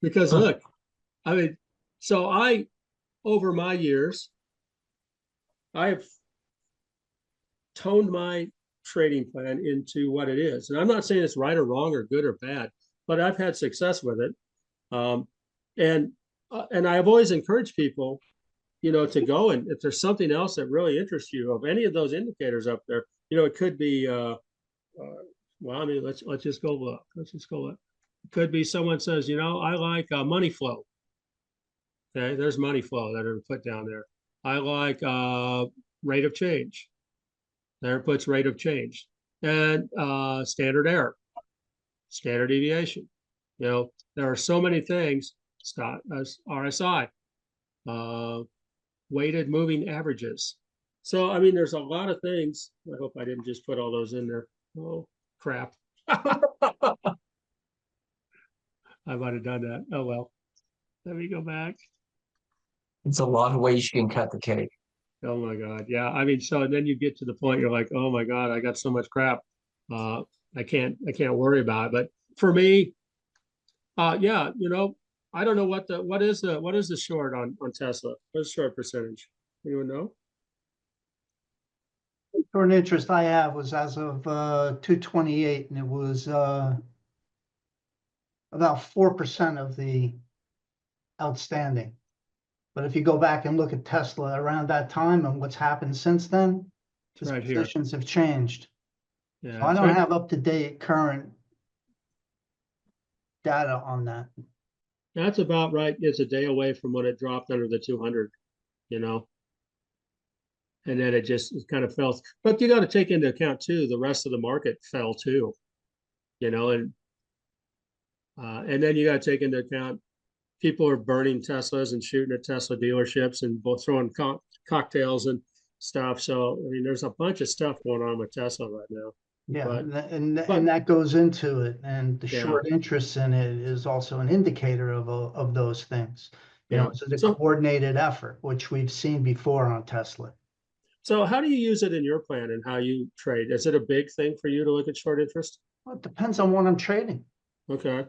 Because look, I mean, so over my years, I've toned my trading plan into what it is. And I'm not saying it's right or wrong or good or bad, but I've had success with it. And I've always encouraged people, to go, and if there's something else that really interests you of any of those indicators up there, it could be, well, I mean, let's just go look. Let's just go look. It could be someone says, I like money flow. Okay, there's money flow that are put down there. I like rate of change. There it puts rate of change, and standard error, standard deviation. There are so many things. RSI, weighted moving averages. So, I mean, there's a lot of things. I hope I didn't just put all those in there. Oh, crap. I might have done that. Oh, well. Let me go back. It's a lot of ways you can cut the cake. Oh my God. Yeah. I mean, so then you get to the point you're like, oh my God, I got so much crap. I can't worry about it. But for me, yeah, I don't know what is the short on Tesla? What's the short percentage? Anyone know? Short interest I have was as of 2/28, and it was about 4% of the outstanding. But if you go back and look at Tesla around that time and what's happened since then, his Right here. positions have changed. Yeah. So I don't have up-to-date current data on that. That's about right. It's a day away from when it dropped under the 200, and then it kind of fell. But you got to take into account too, the rest of the market fell too, and then you got to take into account people are burning Teslas and shooting at Tesla dealerships and both throwing cocktails and stuff. So, I mean, there's a bunch of stuff going on with Tesla right now. Yeah, But- and that goes into it, and the Yeah. short interest in it is also an indicator of those things. Yeah. So it's a So- coordinated effort, which we've seen before on Tesla. So how do you use it in your plan and how you trade? Is it a big thing for you to look at short interest? Well, it depends on what I'm trading. Okay.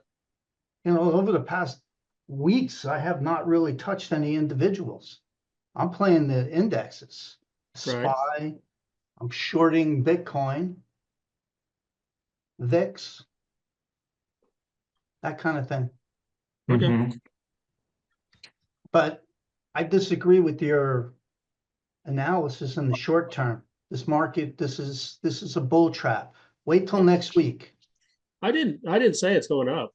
You know, over the past weeks, I have not really touched any individuals. I'm playing the indexes. Right. SPY, I'm shorting Bitcoin, VIX, that kind of thing. Okay. Mhm. But I disagree with your analysis in the short term. This market, this is a bull trap. Wait till next week. I didn't say it's going up.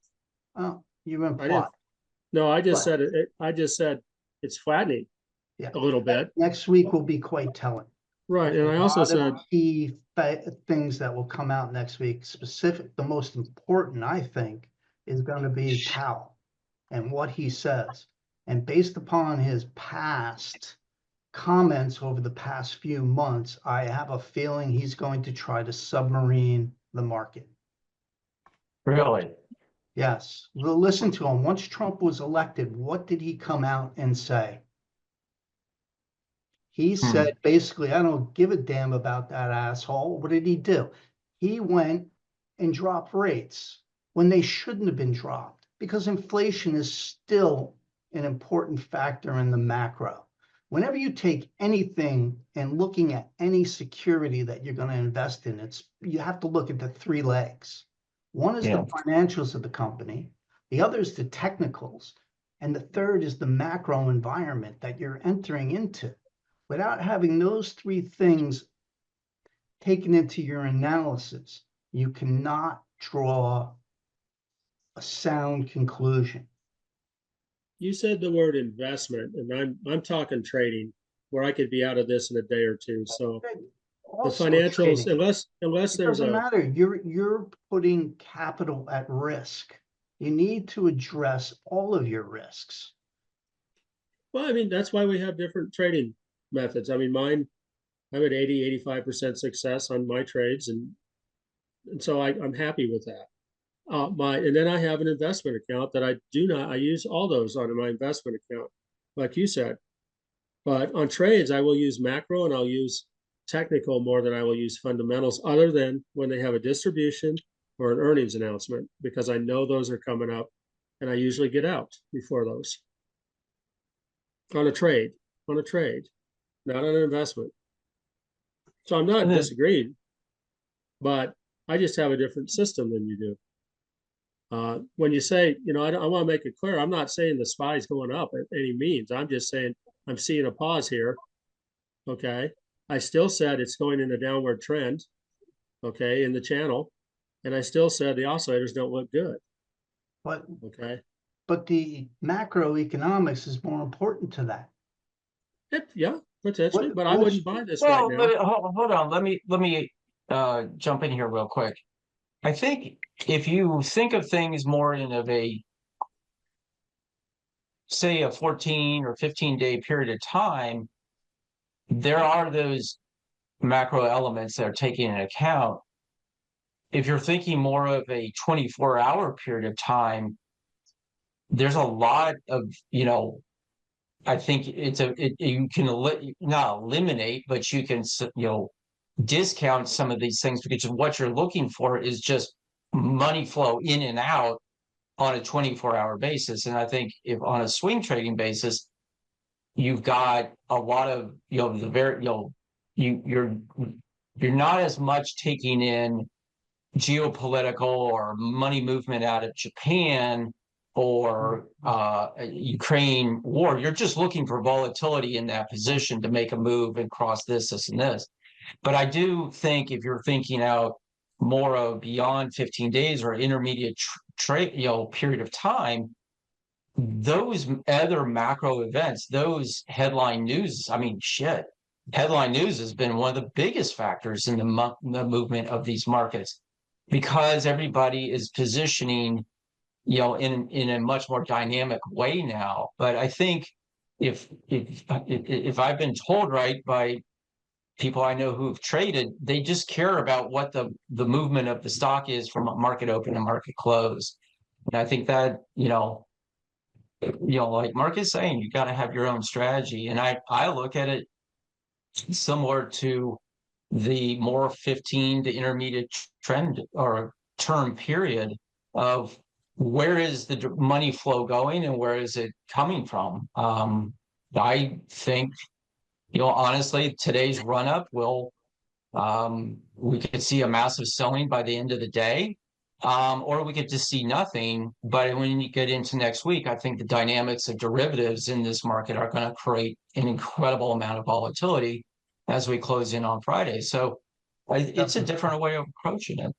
Oh, you I imply. didn't. No, I just Right. said I just said it's flattening Yeah. a little bit. Next week will be quite telling. Right. There's And a I also lot of said, key things that will come out next week. The most important, I think, is going to be Powell and what he says. And based upon his past comments over the past few months, I have a feeling he's going to try to submarine the market. Really? Yes. Well, listen to him. Once Trump was elected, what did he come out and say? He said, basically, I don't give a damn about that asshole. What did he do? He went and dropped rates when they shouldn't have been dropped because inflation is still an important factor in the macro. Whenever you take anything and looking at any security that you're going to invest in, you have to look at the three legs. One is the financials of the company, the other is the technicals, and the third is the macro environment that you're entering into. Without having those three things taken into your analysis, you cannot draw a sound conclusion. you said the word investment, and I'm talking trading, where I could be out of this in a day or two. So the Also financials, trading. unless It there's doesn't a matter. You're putting capital at risk. You need to address all of your risks. well, I mean, that's why we have different trading methods. I mean, mine, I'm at 85% success on my trades, and so I'm happy with that. And then I have an investment account that I use all those on my investment account, like you said. But on trades, I will use macro and I'll use technical more than I will use fundamentals, other than when they have a distribution or an earnings announcement, because I know those are coming up and I usually get out before those on a trade, on a trade, not on an investment. So I'm not disagreeing, but I just have a different system than you do. When you say, I want to make it clear, I'm not saying the SPY is going up at any means. I'm just saying I'm seeing a pause here. Okay. I still said it's going in a downward trend. Okay. In the channel. And I still said the oscillators don't look good. But Okay. but the macroeconomics is more important to that. Yeah, potentially, but I What's wouldn't buy this right now. Hold on. Let me jump in here real quick. I think if you think of things more in of a, say, a 14 or 15-day period of time, there are those macro elements that are taken into account. If you're thinking more of a 24-hour period of time, there's a lot of, I think you can not eliminate, but you can, discount some of these things, because what you're looking for is just money flow in and out on a 24-hour basis. And I think if on a swing trading basis, you've got a lot of, you're not as much taking in geopolitical or money movement out of Japan or Ukraine war. You're just looking for volatility in that position to make a move and cross this, and this. But I do think if you're thinking out more of beyond 15 days or intermediate trade, period of time, those other macro events, those headline news, I mean, shit, headline news has been one of the biggest factors in the movement of these markets, because everybody is positioning, in a much more dynamic way now. But I think if I've been told right by people I know who've traded, they just care about what the movement of the stock is from market open to market close. And I think that, like Mark is saying, you got to have your own strategy. And I look at it similar to the more 15 to intermediate trend or term period of where is the money flow going and where is it coming from? I think, honestly, today's run up will, we could see a massive selling by the end of the day, or we could just see nothing. But when you get into next week, I think the dynamics of derivatives in this market are going to create an incredible amount of volatility as we close in on Friday. So it's a different way of approaching it.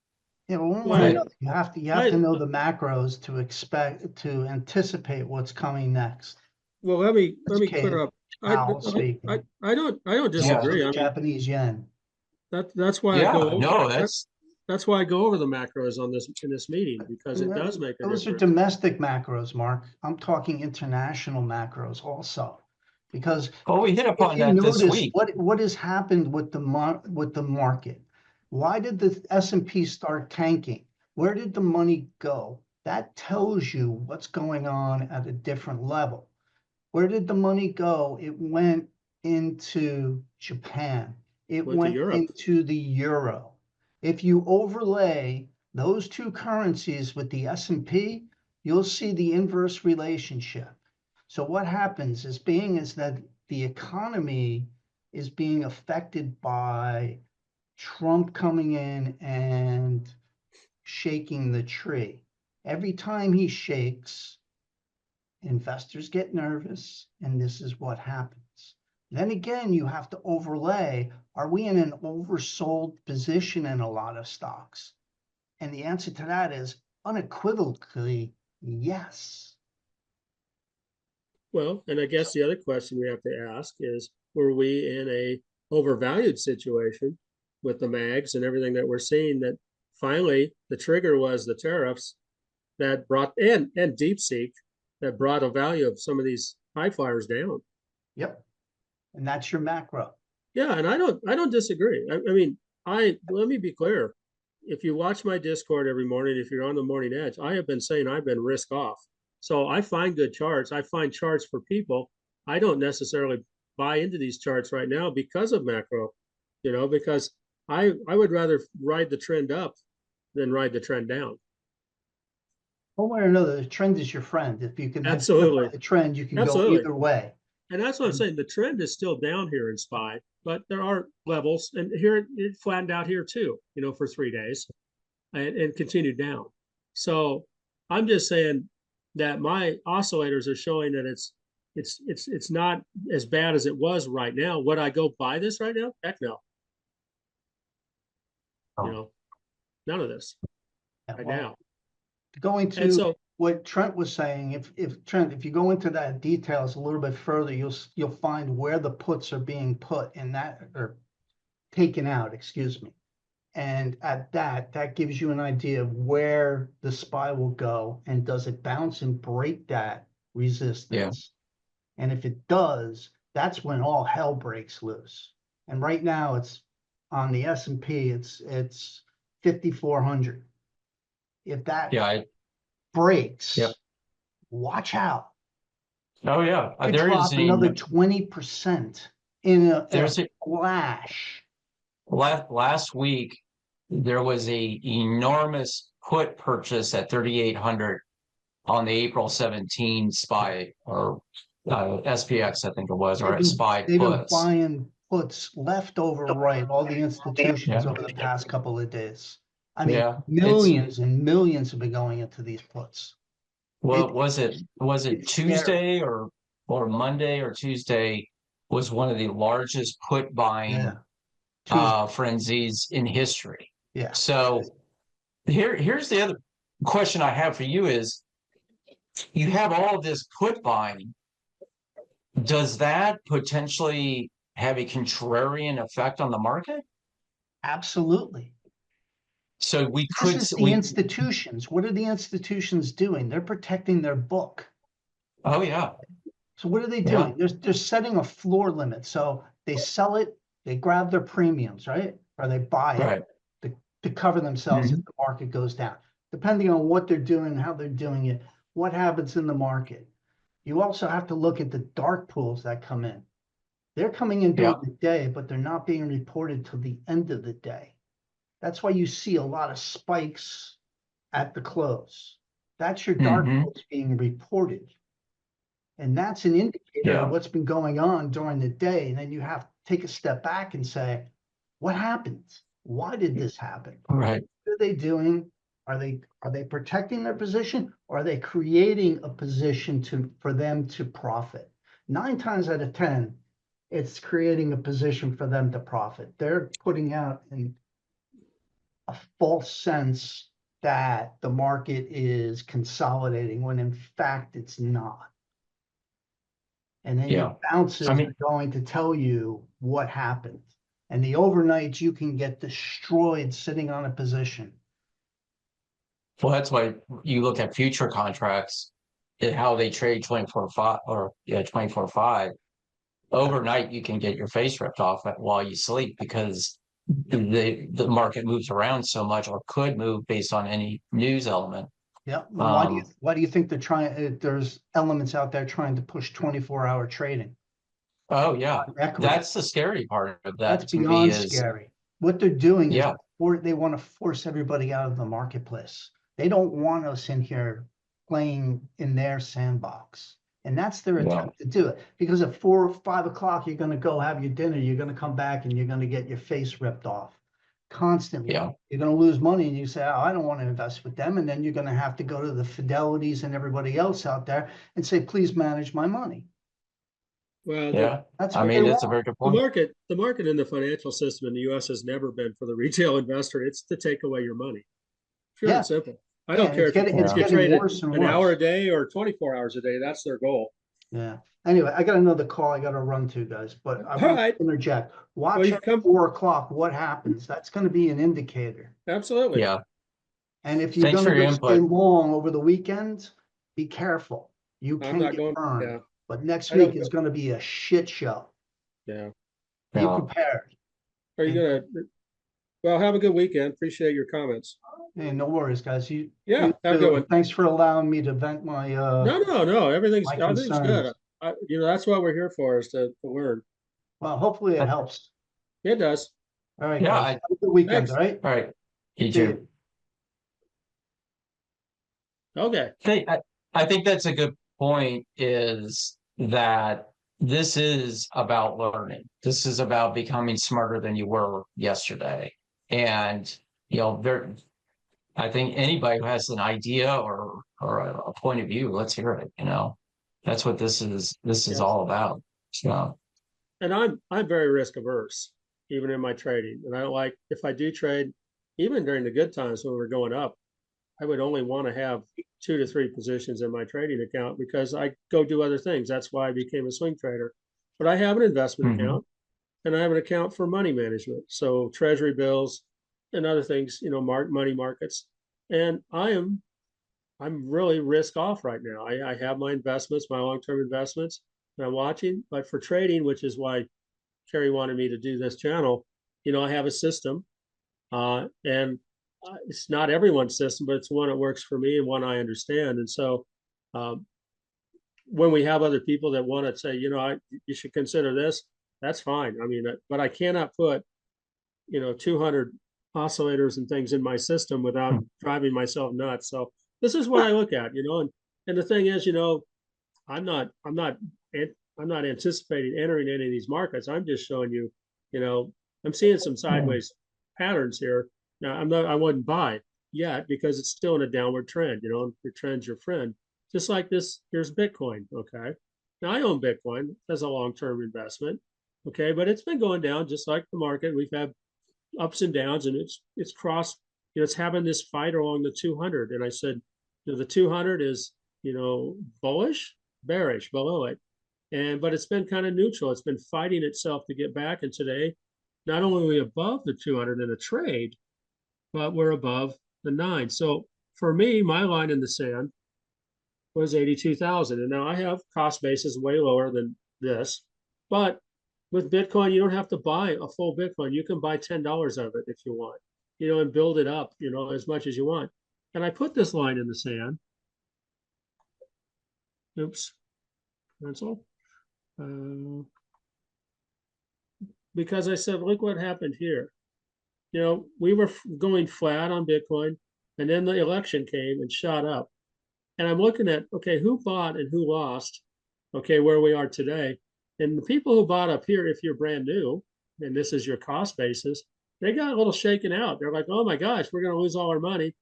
Yeah, but one way or Right. another, you have to know the macros to anticipate what's coming next. Well, let me That's clear up. Powell speaking. I don't Also disagree. the I mean, Japanese yen. that's why I Yeah, go over no, that's why I go over the macros on in this meeting, because it And does make a those are difference. domestic macros, Mark. I'm talking international macros also. Because well, we hit if upon you that this notice week. what has happened with the market, why did the S&P start tanking? Where did the money go? That tells you what's going on at a different level. Where did the money go? It went into Japan. It Went to went Europe. into the euro. If you overlay those two currencies with the S&P, you'll see the inverse relationship. So what happens is that the economy is being affected by Trump coming in and shaking the tree. Every time he shakes, investors get nervous, and this is what happens. Then again, you have to overlay, are we in an oversold position in a lot of stocks? And the answer to that is unequivocally yes. Well, and I guess the other question we have to ask is, were we in a overvalued situation with the mags and everything that we're seeing, that finally the trigger was the tariffs that brought, and DeepSeek, that brought a value of some of these high flyers down. Yep. And that's your macro. Yeah, and I don't disagree. I mean, let me be clear. If you watch my Discord every morning, if you're on the morning edge, I have been saying I've been risk off. So I find good charts. I find charts for people. I don't necessarily buy into these charts right now because of macro, because I would rather ride the trend up than ride the trend down. One way or another, the trend is your friend. If you can Absolutely. identify the trend, you can Absolutely. go either way. And that's what I'm saying. The trend is still down here in SPY, but there are levels, and here it flattened out here too, for 3 days, and continued down. So I'm just saying that my oscillators are showing that it's not as bad as it was right now. Would I go buy this right now? Heck no. None of this right now. Going And to so, what Trent was saying, if you go into that details a little bit further, you'll find where the puts are being put in that, or taken out, excuse me. And at that gives you an idea of where the SPY will go, and does it bounce and break that resistance? Yeah. And if it does, that's when all hell breaks loose. And right now it's on the S&P, it's 5,400. If that breaks, watch out. Oh yeah, Could drop another 20% in a flash. Last week there was a enormous put purchase at 3,800 on the April 17 SPY, or SPX, I think it was, or SPY puts. They've been buying puts left over right, all the institutions over the past couple of days. I mean, millions and millions have been going into these puts. Well, was it Tuesday or Monday or Tuesday was one of the largest put buying frenzies in history. Yeah. So here's the other question I have for you is, you have all of this put buying. Does that potentially have a contrarian effect on the market? Absolutely. So we could. This is the institutions. What are the institutions doing? They're protecting their book. Oh yeah. So what are they doing? They're setting a floor limit. So they sell it, they grab their premiums, right? Or they buy it to cover themselves if the market goes down. Depending on what they're doing, how they're doing it, what happens in the market. You also have to look at the dark pools that come in. They're coming in during the day, but they're not being reported till the end of the day. That's why you see a lot of spikes at the close. That's your dark Mhm. horse being reported. And that's an indicator Yeah. of what's been going on during the day. And then you have to take a step back and say, what happened? Why did this happen? Right. What are they doing? Are they protecting their position, or are they creating a position for them to profit? 9 times out of 10, it's creating a position for them to profit. They're putting out a false sense that the market is consolidating when in fact it's not. And then Yeah. your bounces I mean- are going to tell you what happened. And the overnights, you can get destroyed sitting on a position. Well, that's why you look at future contracts and how they trade 24/5 or 24/5. Overnight, you can get your face ripped off while you sleep because the market moves around so much, or could move based on any news element. Yeah. Why do you think they're trying? There's elements out there trying to push 24-hour trading. Oh yeah, Equity. that's the scary part of that That's to me beyond is scary. What they're doing is Yeah. they want to force everybody out of the marketplace. They don't want us in here playing in their sandbox. And that's their Yeah. attempt to do it. Because at 4 or 5 o'clock, you're going to go have your dinner. You're going to come back and you're going to get your face ripped off constantly. Yeah. You're going to lose money and you say, oh, I don't want to invest with them. And then you're going to have to go to the Fidelities and everybody else out there and say, please manage my money. Well, Yeah, That's I what mean they that's a want. very good the point. market in the financial system in the US has never been for the retail investor. It's to take away your money. Pure Yeah. and simple. I Yeah, don't and care it's if you getting trade it worse and an hour worse. a day or 24 hours a day. That's their goal. Yeah. Anyway, I got another call I got to run to, guys, but I All want right. to interject. Well, Watch you at come. 4 o'clock what happens. That's going to be an indicator. Absolutely. Yeah, And if you're Thanks going for to your go stay input. long over the weekend, be careful. You I'm can not get going. burned. Yeah. But next I don't week is go- going to be a shit show. Yeah. Be Yeah. prepared. Are you gonna? Well, have a good weekend. Appreciate your comments. Hey, no worries, guys. You Yeah. Have a good one. thanks for allowing me to vent my No. Everything's my good. concerns. That's what we're here for, is to learn. Well, hopefully it helps. It does. All right, Yeah, guys. Have a good weekend, Thanks. all right? All right. You See too. you. Okay. I think that's a good point, is that this is about learning. This is about becoming smarter than you were yesterday. And, I think anybody who has an idea or a point of view, let's hear it, That's what this is Yes. all about. So, And I'm very risk averse, even in my trading. And I don't like, if I do trade, even during the good times when we're going up, I would only want to have 2 to 3 positions in my trading account because I go do other things. That's why I became a swing trader. But I have an investment Mhm. account, and I have an account for money management. So treasury bills and other things, money markets. And I'm really risk off right now. I have my investments, my long-term investments, and I'm watching. But for trading, which is why Kerry wanted me to do this channel, I have a system, and it's not everyone's system, but it's one that works for me and one I understand. And so, um, when we have other people that want to say, you should consider this, that's fine. I mean, but I cannot put, 200 oscillators and things in my system without driving myself nuts. So this is what I look at, and the thing is, I'm not anticipating entering any of these markets. I'm just showing you, I'm seeing some sideways patterns here. Now I wouldn't buy yet because it's still in a downward trend, your trend's your friend. Just like this, here's Bitcoin. Okay. Now I own Bitcoin as a long-term investment. Okay, but it's been going down just like the market. We've had ups and downs, and it's crossed, it's having this fight along the 200. And I said, the 200 is, bullish, bearish below it. But it's been kind of neutral. It's been fighting itself to get back. And today, not only are we above the 200 in a trade, but we're above the 9. So for me, my line in the sand was 82,000. And now I have cost basis way lower than this. But with Bitcoin, you don't have to buy a full Bitcoin. You can buy $10 of it if you want, and build it up, as much as you want. And I put this line in the sand. Oops, cancel. Because I said, look what happened here. We were going flat on Bitcoin, and then the election came and shot up. And I'm looking at, okay, who bought and who lost, okay, where we are today. And the people who bought up here, if you're brand new, and this is your cost basis, they got a little shaken out. They're like, oh my gosh, we're going to lose all our money.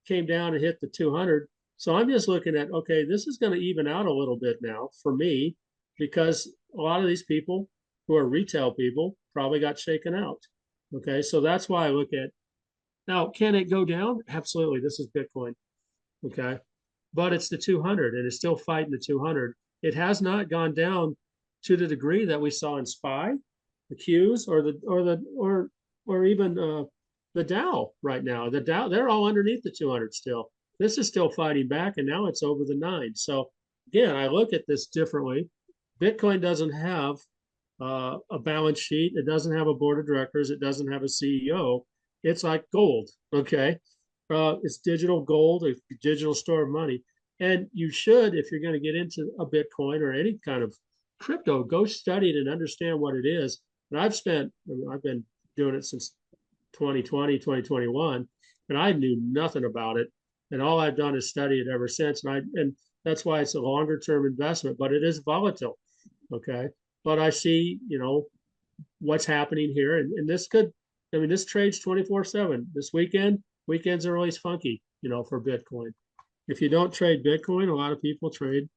Came down and hit the 200. So I'm just looking at, okay, this is going to even out a little bit now for me, because a lot of these people who are retail people probably got shaken out. Okay, so that's why I look at, now, can it go down? Absolutely. This is Bitcoin. Okay, but it's the 200 and it's still fighting the 200. It has not gone down to the degree that we saw in SPY, the Qs, or even the Dow right now. The Dow, they're all underneath the 200 still. This is still fighting back, and now it's over the 9. So again, I look at this differently. Bitcoin doesn't have a balance sheet. It doesn't have a board of directors. It doesn't have a CEO. It's like gold. Okay, it's digital gold, a digital store of money. And you should, if you're going to get into a Bitcoin or any kind of crypto, go study it and understand what it is. And I've been doing it since 2020, 2021, and I knew nothing about it. And all I've done is study it ever since. And that's why it's a longer term investment, but it is volatile. Okay. But I see, what's happening here. And this could, I mean, this trades 24/7. This weekends are always funky, for Bitcoin. If you don't trade Bitcoin, a lot of people trade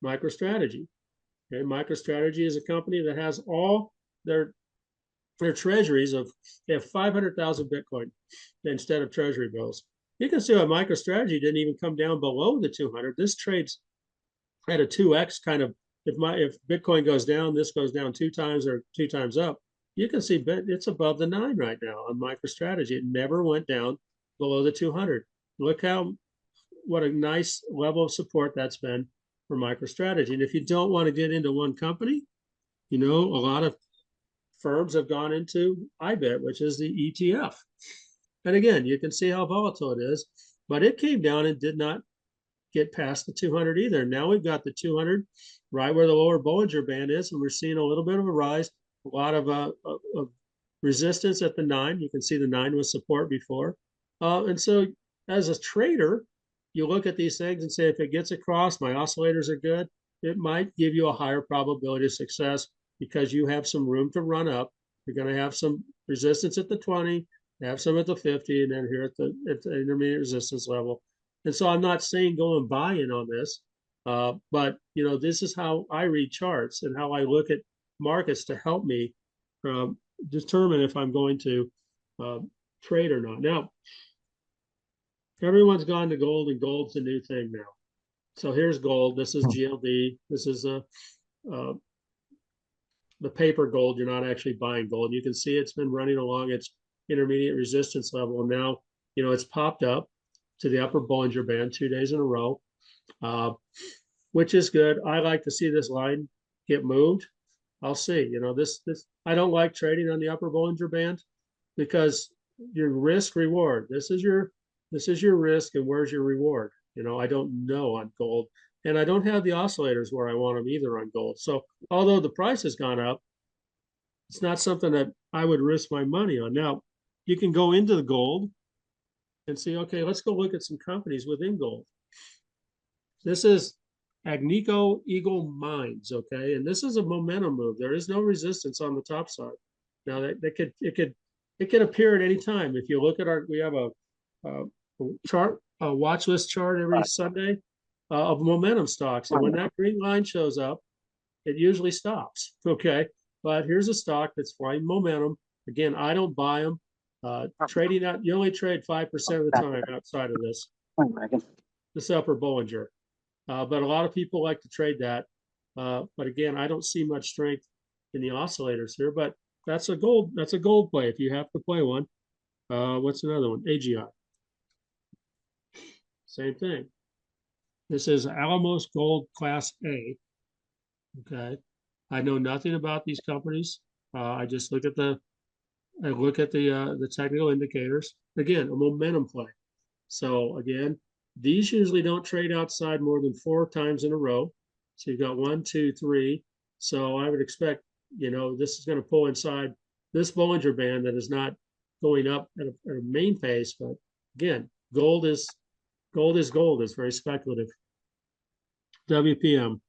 MicroStrategy. Okay, MicroStrategy is a company that has all their treasuries they have 500,000 Bitcoin instead of treasury bills. You can see how MicroStrategy didn't even come down below the 200. This trades at a 2x kind of, if Bitcoin goes down, this goes down 2 times or 2 times up. You can see it's above the 9 right now on MicroStrategy. It never went down below the 200. Look what a nice level of support that's been for MicroStrategy. And if you don't want to get into one company, a lot of firms have gone into IBIT, which is the ETF. And again, you can see how volatile it is, but it came down and did not get past the 200 either. Now we've got the 200 right where the lower Bollinger Band is, and we're seeing a little bit of a rise, a lot of resistance at the 9. You can see the 9 was support before. And so as a trader, you look at these things and say, if it gets across, my oscillators are good, it might give you a higher probability of success because you have some room to run up. You're going to have some resistance at the 20, have some at the 50, and then here at the intermediate resistance level. And so I'm not saying go and buy in on this, but this is how I read charts and how I look at markets to help me determine if I'm going to trade or not. Now, everyone's gone to gold, and gold's the new thing now. So here's gold. This is GLD. This is the paper gold. You're not actually buying gold. You can see it's been running along its intermediate resistance level, and now it's popped up to the upper Bollinger Band 2 days in a row, which is good. I like to see this line get moved. I'll see. This I don't like trading on the upper Bollinger Band because your risk reward. This is your risk, and where's your reward? I don't know on gold, and I don't have the oscillators where I want them either on gold. So although the price has gone up, it's not something that I would risk my money on. Now, you can go into the gold and see, okay, let's go look at some companies within gold. This is Agnico Eagle Mines, okay, and this is a momentum move. There is no resistance on the top side. Now it could appear at any time. If you look at we have a chart, a watch list chart every Sunday of momentum stocks, and when that green line shows up, it usually stops. Okay, but here's a stock that's flying momentum. Again, I don't buy them. Trading out, you only trade 5% of the time outside of this upper Bollinger. But a lot of people like to trade that. But again, I don't see much strength in the oscillators here. But that's a gold play if you have to play one. What's another one? AGI. Same thing. This is Alamos Gold Class A. Okay, I know nothing about these companies. I just look at the technical indicators. Again, a momentum play. So again, these usually don't trade outside more than 4 times in a row. So you've got 1, 2, 3. So I would expect, this is going to pull inside this Bollinger Band that is not going up at a main pace. But again, gold is gold. It's very speculative. WPM,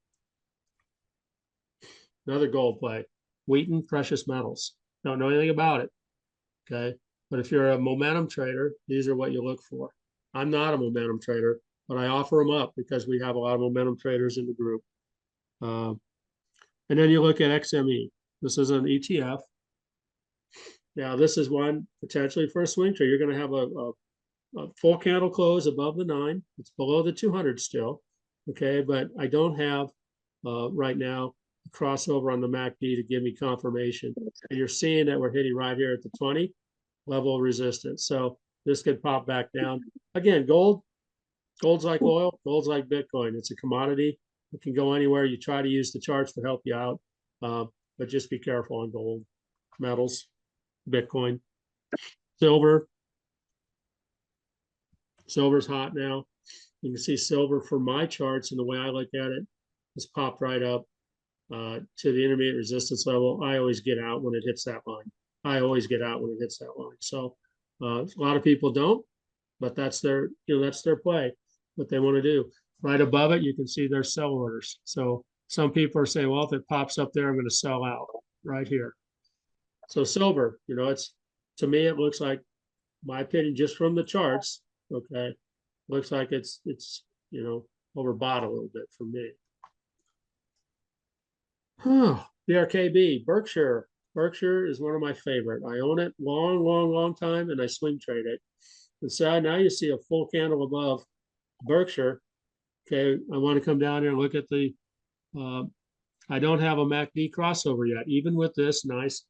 another gold play. Wheaton Precious Metals. Don't know anything about it. Okay. But if you're a momentum trader, these are what you look for. I'm not a momentum trader, but I offer them up because we have a lot of momentum traders in the group. And then you look at XME. This is an ETF. Now, this is one potentially for a swing trade. You're going to have a full candle close above the 9. It's below the 200 still. Okay. But I don't have right now a crossover on the MACD to give me confirmation. And you're seeing that we're hitting right here at the 20 level of resistance. So this could pop back down. Again, gold's like oil, gold's like Bitcoin. It's a commodity. It can go anywhere. You try to use the charts to help you out, but just be careful on gold, metals, Bitcoin, silver. Silver's hot now. You can see silver for my charts and the way I look at it has popped right up to the intermediate resistance level. I always get out when it hits that line. I always get out when it hits that line. So a lot of people don't, but that's their, that's their play, what they want to do. Right above it, you can see their sell orders. So some people are saying, well, if it pops up there, I'm going to sell out right here. So silver, it's, to me, it looks like, my opinion, just from the charts, okay, looks like it's overbought a little bit for me. BRKB, Berkshire. Berkshire is one of my favorite. I own it long time, and I swing trade it. And so now you see a full candle above Berkshire. Okay, I want to come down here and look at the, I don't have a MACD crossover yet, even with this nice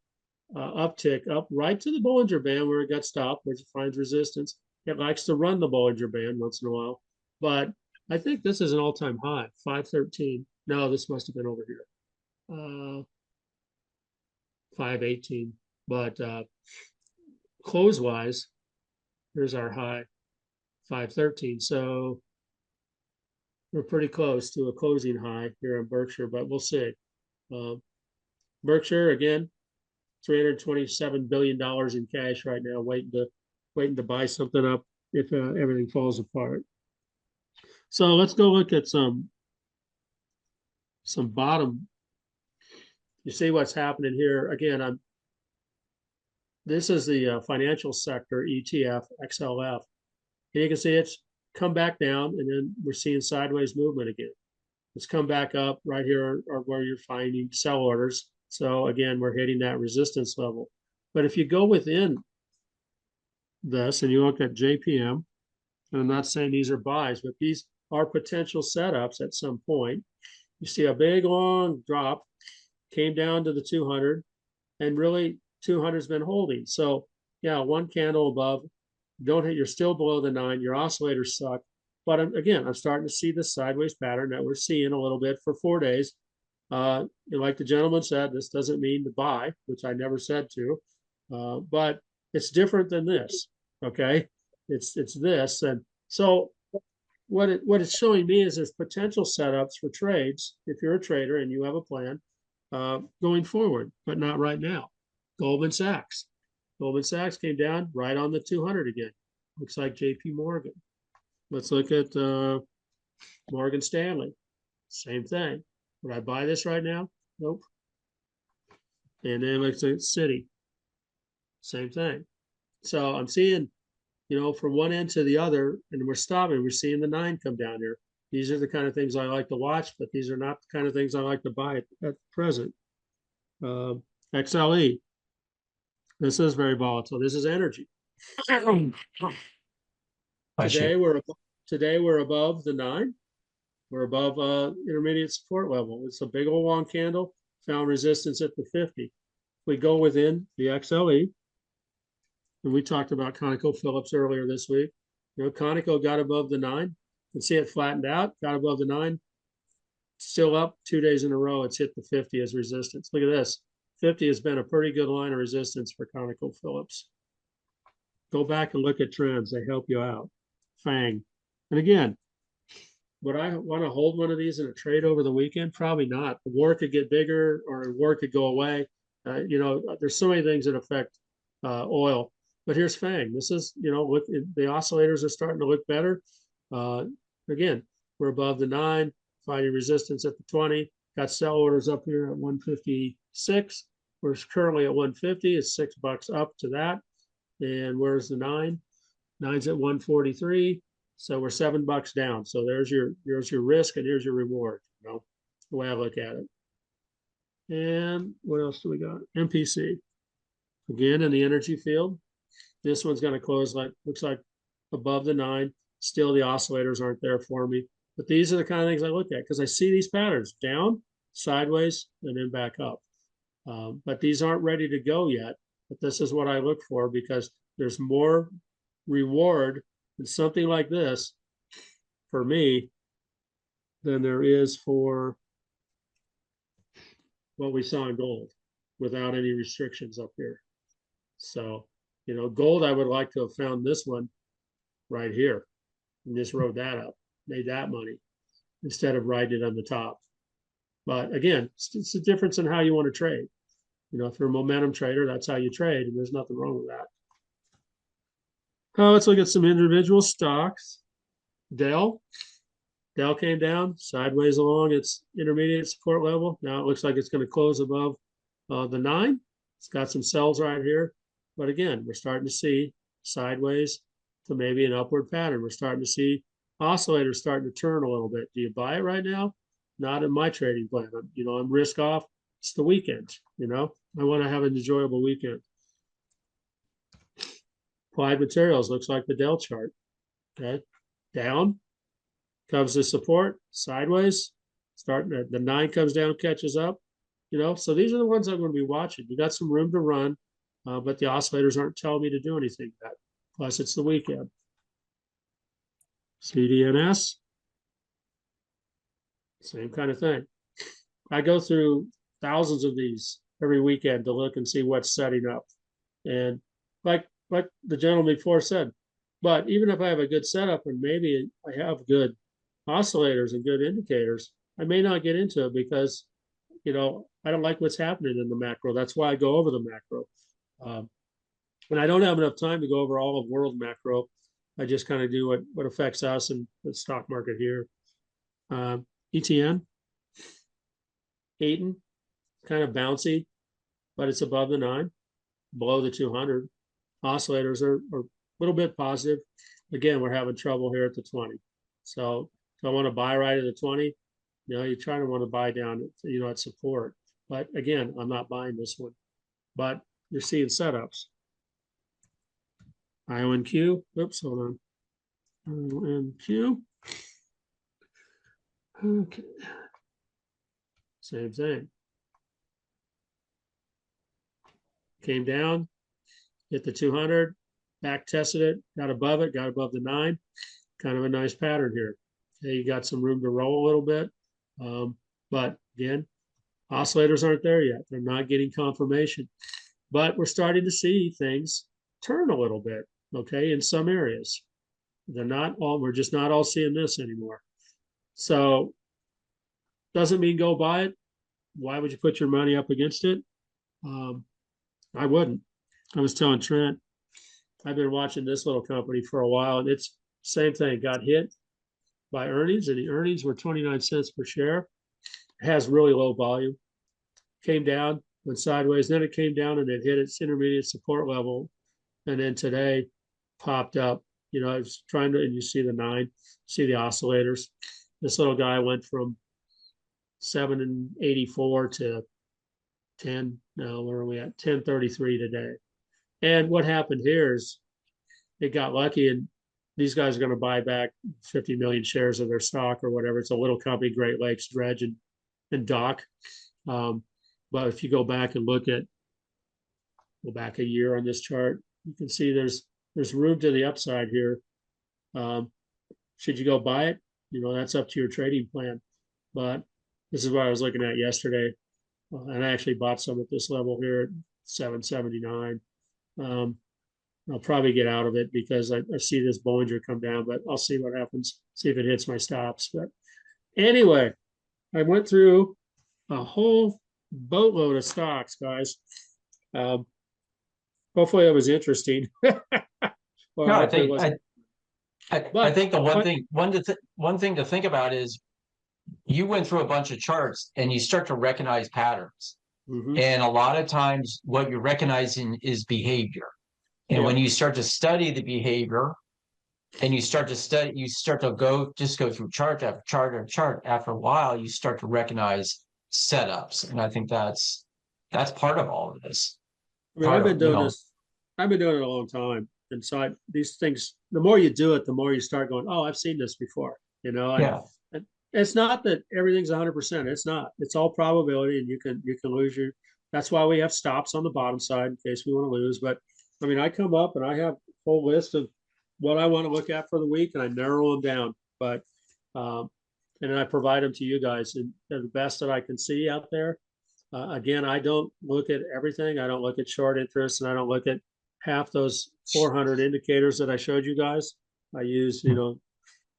uptick up right to the Bollinger Band where it got stopped, which finds resistance. It likes to run the Bollinger Band once in a while. But I think this is an all-time high, 513. No, this must have been over here. 518, but close wise, here's our high, 513. So we're pretty close to a closing high here in Berkshire, but we'll see. Berkshire again, $327 billion in cash right now, waiting to buy something up if everything falls apart. So let's go look at some bottom. You see what's happening here. Again, this is the financial sector ETF, XLF. And you can see it's come back down, and then we're seeing sideways movement again. It's come back up right here or where you're finding sell orders. So again, we're hitting that resistance level. But if you go within this and you look at JPM, and I'm not saying these are buys, but these are potential setups at some point. You see a big long drop, came down to the 200, and really 200 has been holding. So yeah, one candle above, don't hit, you're still below the 9, your oscillators suck. But again, I'm starting to see this sideways pattern that we're seeing a little bit for 4 days. Like the gentleman said, this doesn't mean to buy, which I never said to, but it's different than this. Okay, it's this, and so what it's showing me is there's potential setups for trades if you're a trader and you have a plan going forward, but not right now. Goldman Sachs came down right on the 200 again. Looks like JP Morgan. Let's look at Morgan Stanley. Same thing. Would I buy this right now? Nope. And then let's look at Citi. Same thing. So I'm seeing, from one end to the other, and we're stopping. We're seeing the 9 come down here. These are the kind of things I like to watch, but these are not the kind of things I like to buy at present. XLE. This is very volatile. This is energy. Today we're above the 9. We're above intermediate support level. It's a big old long candle, found resistance at the 50. We go within the XLE, and we talked about ConocoPhillips earlier this week. Conoco got above the 9. You can see it flattened out, got above the 9, still up 2 days in a row. It's hit the 50 as resistance. Look at this. 50 has been a pretty good line of resistance for ConocoPhillips. Go back and look at trends. They help you out. FANG. And again, would I want to hold one of these in a trade over the weekend? Probably not. The war could get bigger or the war could go away. There's so many things that affect oil. But here's FANG. This is, look, the oscillators are starting to look better. Again, we're above the 9, finding resistance at the 20. Got sell orders up here at 156. We're currently at 150. It's $6 up to that. And where's the 9? 9's at 143. So we're $7 down. So there's your risk and here's your reward. You know, the way I look at it. And what else do we got? MPC. Again, in the energy field. This one's going to close like, looks like above the 9. Still, the oscillators aren't there for me. But these are the kind of things I look at because I see these patterns down, sideways, and then back up. But these aren't ready to go yet. But this is what I look for because there's more reward in something like this for me than there is for what we saw in gold without any restrictions up here. So, you know, gold, I would like to have found this one right here and just rode that up, made that money instead of riding it on the top. But again, it's a difference in how you want to trade. You know, if you're a momentum trader, that's how you trade, and there's nothing wrong with that. Let's look at some individual stocks. Dell came down sideways along its intermediate support level. Now it looks like it's going to close above the 9. It's got some sells right here. But again, we're starting to see sideways to maybe an upward pattern. We're starting to see oscillators starting to turn a little bit. Do you buy it right now? Not in my trading plan. I'm risk off. It's the weekend, I want to have an enjoyable weekend. Applied Materials looks like the Dell chart. Okay, down comes the support, sideways, starting at the 9 comes down, catches up. So these are the ones I'm going to be watching. You got some room to run, but the oscillators aren't telling me to do anything yet. Plus, it's the weekend. CDNS, same kind of thing. I go through thousands of these every weekend to look and see what's setting up. And like the gentleman before said, but even if I have a good setup and maybe I have good oscillators and good indicators, I may not get into it because, I don't like what's happening in the macro. That's why I go over the macro. And I don't have enough time to go over all of world macro. I just kind of do what affects us and the stock market here. ETN, Eaton, kind of bouncy, but it's above the 9, below the 200. Oscillators are a little bit positive. Again, we're having trouble here at the 20. So if I want to buy right at the 20, you're trying to want to buy down, at support. But again, I'm not buying this one. But you're seeing setups. IONQ, oops, hold on. IONQ. Okay. Same thing. Came down, hit the 200, back tested it, got above the 9. Kind of a nice pattern here. Okay, you got some room to roll a little bit. But again, oscillators aren't there yet. They're not getting confirmation. But we're starting to see things turn a little bit, okay, in some areas. We're just not all seeing this anymore. So doesn't mean go buy it. Why would you put your money up against it? I wouldn't. I was telling Trent, I've been watching this little company for a while, and it's same thing, got hit by earnings, and the earnings were 29 cents per share. It has really low volume. Came down, went sideways, then it came down and it hit its intermediate support level. And then today popped up, I was trying to, and you see the 9, see the oscillators. This little guy went from 7.84 to 10. Now where are we at? 10.33 today. And what happened here is it got lucky, and these guys are going to buy back 50 million shares of their stock or whatever. It's a little company, Great Lakes Dredge and Dock. But if you go back and go back a year on this chart, you can see there's room to the upside here. Should you go buy it? That's up to your trading plan. But this is what I was looking at yesterday. And I actually bought some at this level here at 779. I'll probably get out of it because I see this Bollinger come down, but I'll see what happens, see if it hits my stops. But anyway, I went through a whole boatload of stocks, guys. Hopefully it was interesting. No, I think the one thing to think about is you went through a bunch of charts and you start to recognize patterns. Mhm. And a lot of times what you're recognizing is behavior. And when Yeah. you start to study the behavior and you start to go through chart after chart after chart, after a while, you start to recognize setups. And I think that's part of all of this. I mean, I've been doing this, I've been doing it a long time. And so these things, the more you do it, the more you start going, oh, I've seen this before, you know, and it's not that everything's 100%. It's not, it's all probability, and you can lose that's why we have stops on the bottom side in case we want to lose. But I mean, I come up and I have a whole list of what I want to look at for the week, and I narrow them down. But, and then I provide them to you guys, and they're the best that I can see out there. Again, I don't look at everything. I don't look at short interest, and I don't look at half those 400 indicators that I showed you guys. I use,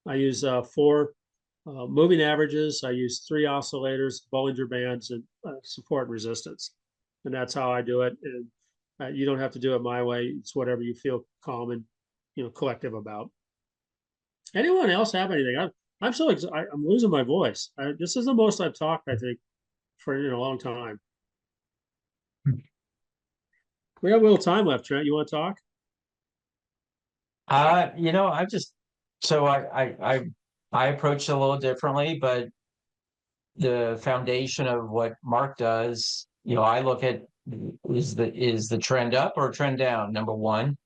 I use 4 moving averages. I use 3 oscillators, Bollinger Bands, and support and resistance. And that's how I do it. And you don't have to do it my way. It's whatever you feel calm and, collective about. Anyone else have anything? I'm so I'm losing my voice. This is the most I've talked, I think, for a long time. We have a little time left, Trent. You want to talk? I just so I approach it a little differently, but the foundation of what Mark does, I look at is the trend up or trend down, number one.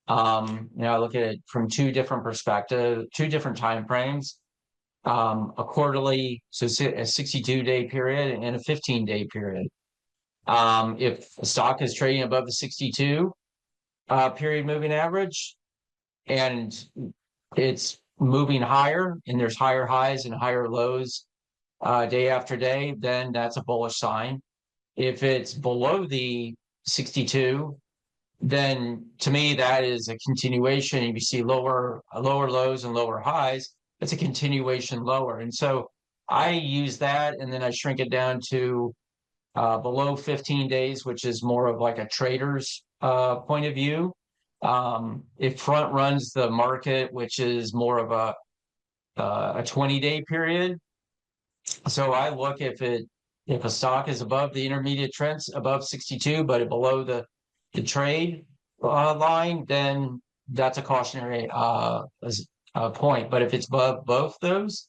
I look at it from 2 different perspectives, 2 different time frames. A quarterly, so a 62-day period and a 15-day period. If a stock is trading above the 62 period moving average and it's moving higher and there's higher highs and higher lows day after day, then that's a bullish sign. If it's below the 62, then to me that is a continuation. If you see lower lows and lower highs, it's a continuation lower. And so I use that, and then I shrink it down to below 15 days, which is more of like a trader's point of view. It front runs the market, which is more of a 20-day period. So I look if a stock is above the intermediate trends, above 62, but below the trade line, then that's a cautionary point. But if it's above both those,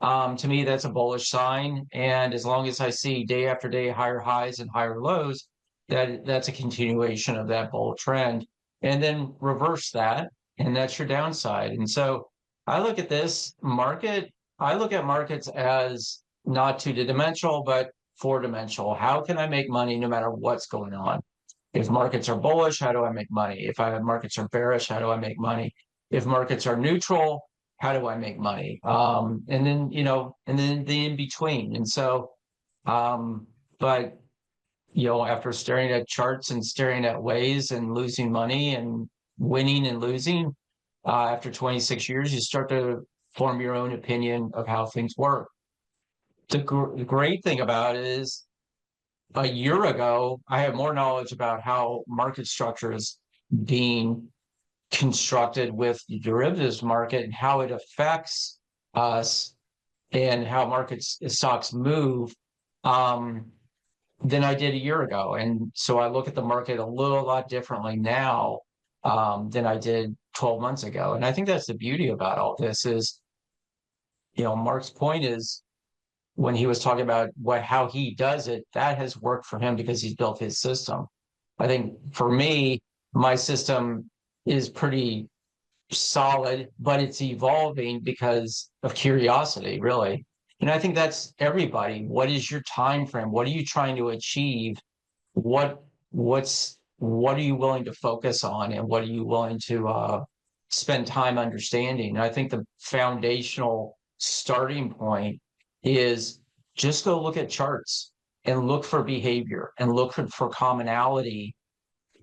to me, that's a bullish sign. And as long as I see day after day higher highs and higher lows, that's a continuation of that bull trend. And then reverse that, and that's your downside. And so I look at this market, I look at markets as not 2-dimensional, but 4-dimensional. How can I make money no matter what's going on? If markets are bullish, how do I make money? If markets are bearish, how do I make money? If markets are neutral, how do I make money? And then, and then the in between. And so, but, after staring at charts and staring at waves and losing money and winning and losing, after 26 years, you start to form your own opinion of how things work. The great thing about it is a year ago, I had more knowledge about how market structure is being constructed with the derivatives market and how it affects us and how stocks move than I did a year ago. And so I look at the market a lot differently now than I did 12 months ago. And I think that's the beauty about all this is, Mark's point is when he was talking about how he does it, that has worked for him because he's built his system. I think for me, my system is pretty solid, but it's evolving because of curiosity, really. And I think that's everybody. What is your time frame? What are you trying to achieve? What are you willing to focus on, and what are you willing to spend time understanding? And I think the foundational starting point is just go look at charts and look for behavior and look for commonality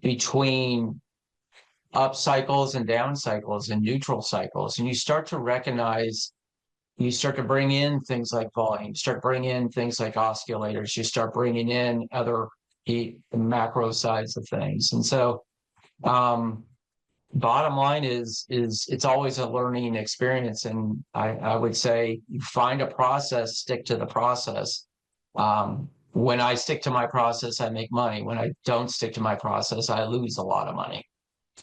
between up cycles and down cycles and neutral cycles. And you start to recognize, you start to bring in things like volume, start bringing in things like oscillators, you start bringing in other macro sides of things. And so, bottom line is it's always a learning experience. And I would say you find a process, stick to the process. When I stick to my process, I make money. When I don't stick to my process, I lose a lot of money.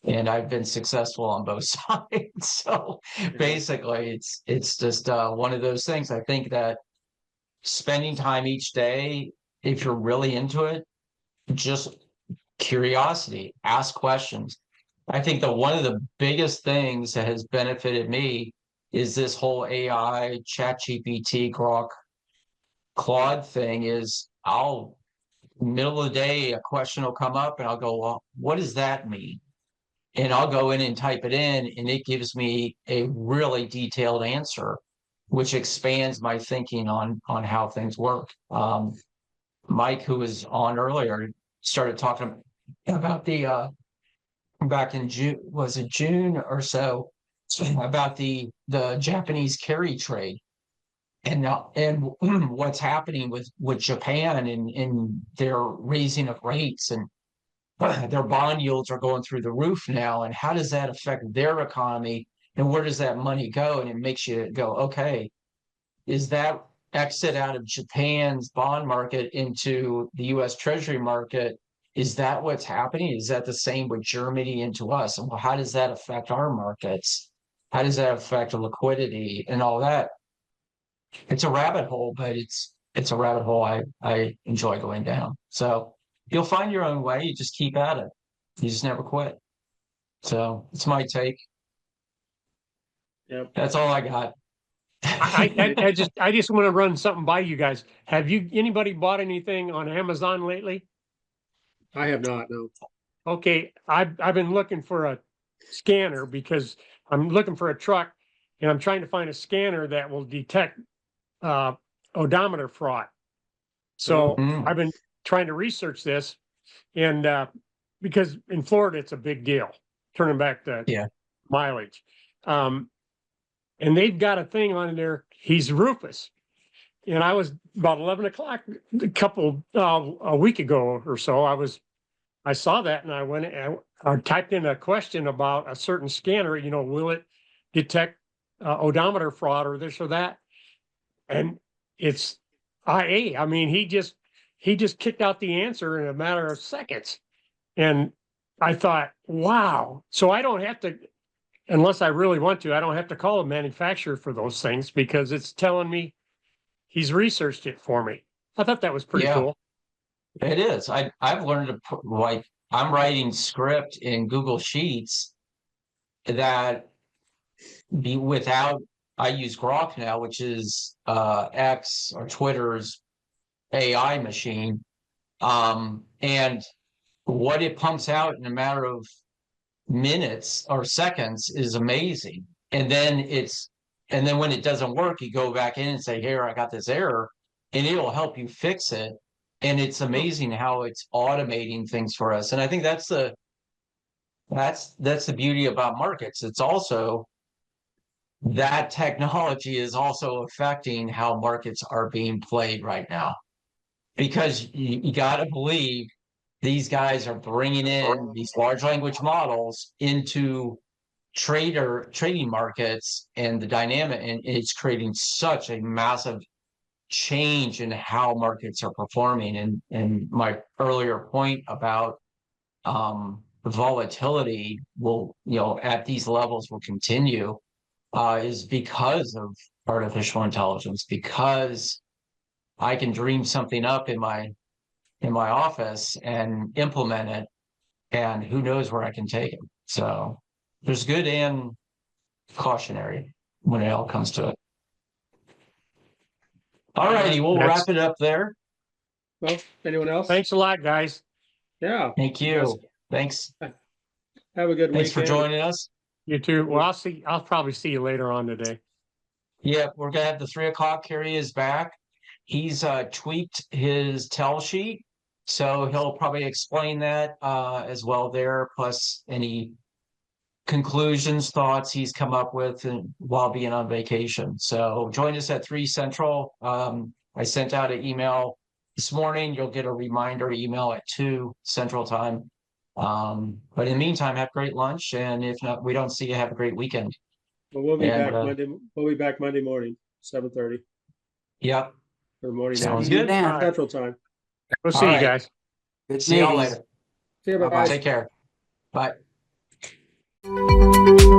And I've been successful on both sides. So basically it's just one of those things. I think that spending time each day, if you're really into it, just curiosity, ask questions. I think that one of the biggest things that has benefited me is this whole AI, ChatGPT, Grok, Claude thing. Is I'll middle of the day, a question will come up and I'll go, well, what does that mean? And I'll go in and type it in, and it gives me a really detailed answer, which expands my thinking on how things work. Mike, who was on earlier, started talking about the back in June, was it June or so, about the Japanese Kerry trade, and what's happening with Japan and their raising of rates, and their bond yields are going through the roof now, and how does that affect their economy, and where does that money go? And it makes you go, okay, is that exit out of Japan's bond market into the US Treasury market, is that what's happening? Is that the same with Germany into us? And well, how does that affect our markets? How does that affect liquidity and all that? It's a rabbit hole, but it's a rabbit hole I enjoy going down. So you'll find your own way. You just keep at it. You just never quit. So it's my take. Yep. That's all I got. I just want to run something by you guys. Have anybody bought anything on Amazon lately? I have not, no. Okay, I've been looking for a scanner because I'm looking for a truck, and I'm trying to find a scanner that will detect odometer fraud. So I've been trying to research this, and because in Florida it's a big deal, turning back the mileage. And they've got a thing on there. He's Rufus, and I was about 11 o'clock a week ago or so. I saw that, and I went and I typed in a question about a certain scanner. Will it detect odometer fraud or this or that? And it's IA. I mean, he just kicked out the answer in a matter of seconds, and I thought, wow. So I don't have to. Unless I really want to, I don't have to call a manufacturer for those things because it's telling me he's researched it for me. I thought that was pretty cool. It is. I've learned to put, like, I'm writing script in Google Sheets that I use Grok now, which is X or Twitter's AI machine. And what it pumps out in a matter of minutes or seconds is amazing. And then when it doesn't work, you go back in and say, here, I got this error, and it'll help you fix it. And it's amazing how it's automating things for us. And I think that's the beauty about markets. It's also that technology is also affecting how markets are being played right now, because you got to believe these guys are bringing in these large language models into trading markets and the dynamic, and it's creating such a massive change in how markets are performing. And my earlier point about the volatility will, at these levels will continue, is because of artificial intelligence, because I can dream something up in my office and implement it, and who knows where I can take it. So there's good and cautionary when it all comes to it. All righty, we'll wrap it up there. Well, anyone else? Thanks a lot, guys. Yeah. Thank you. Thanks. Have a good Thanks weekend. for joining us. You too. Well, I'll probably see you later on today. Yeah, we're gonna have the 3 o'clock. Kerry is back. He's tweaked his tell sheet, so he'll probably explain that as well there, plus any conclusions, thoughts he's come up with while being on vacation. So join us at 3 Central. I sent out an email this morning. You'll get a reminder email at 2 Central Time. But in the meantime, have great lunch, and if not, we don't see you, have a great weekend. But we'll be And, back Monday. We'll be back Monday morning, 7:30 Yep, for morning sounds edge, good. Dan, Central Time. We'll see All you right. guys. good See y'all meetings. later. See you, Bye-bye. guys. Take care. Bye.